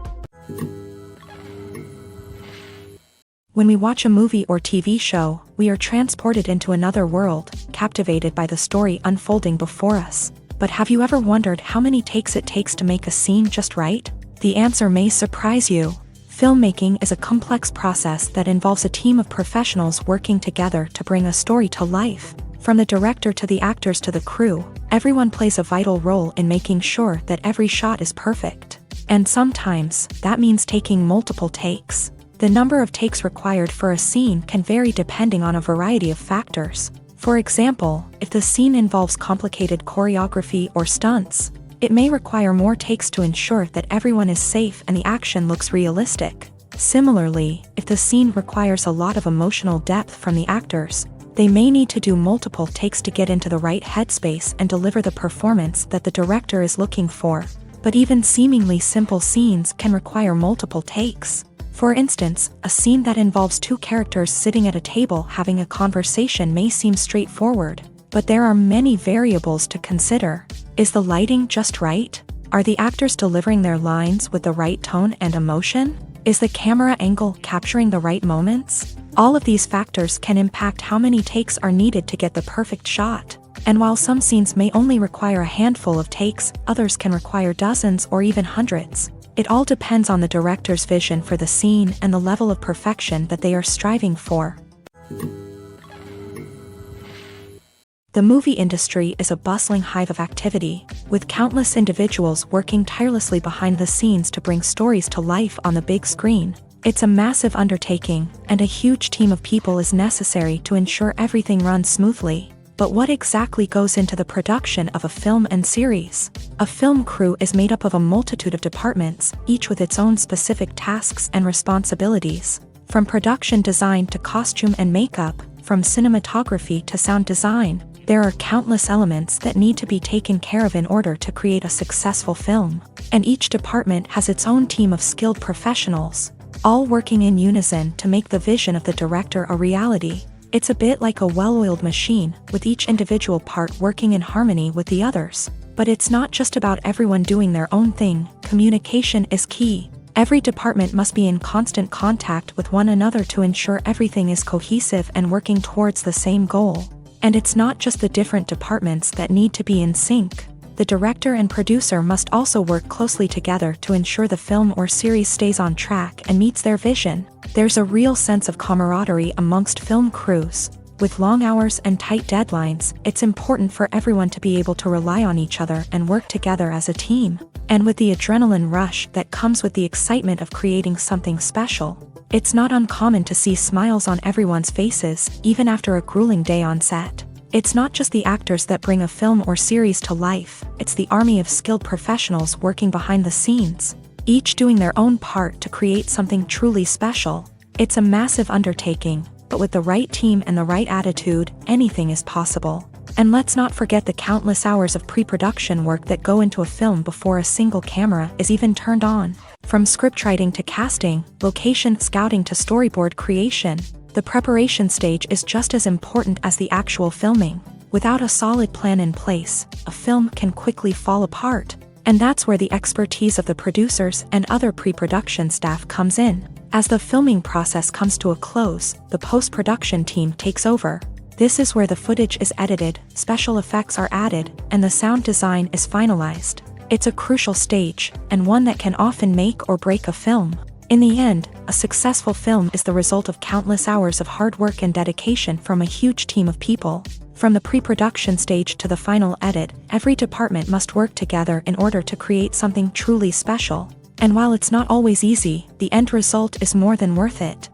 When we watch a movie or TV show, we are transported into another world, captivated by the story unfolding before us. But have you ever wondered how many takes it takes to make a scene just right? The answer may surprise you. Filmmaking is a complex process that involves a team of professionals working together to bring a story to life. From the director to the actors to the crew, everyone plays a vital role in making sure that every shot is perfect. And sometimes, that means taking multiple takes. The number of takes required for a scene can vary depending on a variety of factors. For example, if the scene involves complicated choreography or stunts, it may require more takes to ensure that everyone is safe and the action looks realistic. Similarly, if the scene requires a lot of emotional depth from the actors, they may need to do multiple takes to get into the right headspace and deliver the performance that the director is looking for. But even seemingly simple scenes can require multiple takes. For instance, a scene that involves two characters sitting at a table having a conversation may seem straightforward, but there are many variables to consider. Is the lighting just right? Are the actors delivering their lines with the right tone and emotion? Is the camera angle capturing the right moments? All of these factors can impact how many takes are needed to get the perfect shot. And while some scenes may only require a handful of takes, others can require dozens or even hundreds. It all depends on the director's vision for the scene and the level of perfection that they are striving for. The movie industry is a bustling hive of activity, with countless individuals working tirelessly behind the scenes to bring stories to life on the big screen. It's a massive undertaking, and a huge team of people is necessary to ensure everything runs smoothly. But what exactly goes into the production of a film and series? A film crew is made up of a multitude of departments, each with its own specific tasks and responsibilities. From production design to costume and makeup, from cinematography to sound design, there are countless elements that need to be taken care of in order to create a successful film. And each department has its own team of skilled professionals, all working in unison to make the vision of the director a reality. It's a bit like a well-oiled machine, with each individual part working in harmony with the others. But it's not just about everyone doing their own thing, communication is key. Every department must be in constant contact with one another to ensure everything is cohesive and working towards the same goal. And it's not just the different departments that need to be in sync. The director and producer must also work closely together to ensure the film or series stays on track and meets their vision. There's a real sense of camaraderie amongst film crews. With long hours and tight deadlines, it's important for everyone to be able to rely on each other and work together as a team. And with the adrenaline rush that comes with the excitement of creating something special, it's not uncommon to see smiles on everyone's faces, even after a grueling day on set. It's not just the actors that bring a film or series to life, it's the army of skilled professionals working behind the scenes, each doing their own part to create something truly special. It's a massive undertaking, but with the right team and the right attitude, anything is possible. And let's not forget the countless hours of pre-production work that go into a film before a single camera is even turned on. From scriptwriting to casting, location scouting to storyboard creation, the preparation stage is just as important as the actual filming. Without a solid plan in place, a film can quickly fall apart. And that's where the expertise of the producers and other pre-production staff comes in. As the filming process comes to a close, the post-production team takes over. This is where the footage is edited, special effects are added, and the sound design is finalized. It's a crucial stage, and one that can often make or break a film. In the end, a successful film is the result of countless hours of hard work and dedication from a huge team of people. From the pre-production stage to the final edit, every department must work together in order to create something truly special. And while it's not always easy, the end result is more than worth it.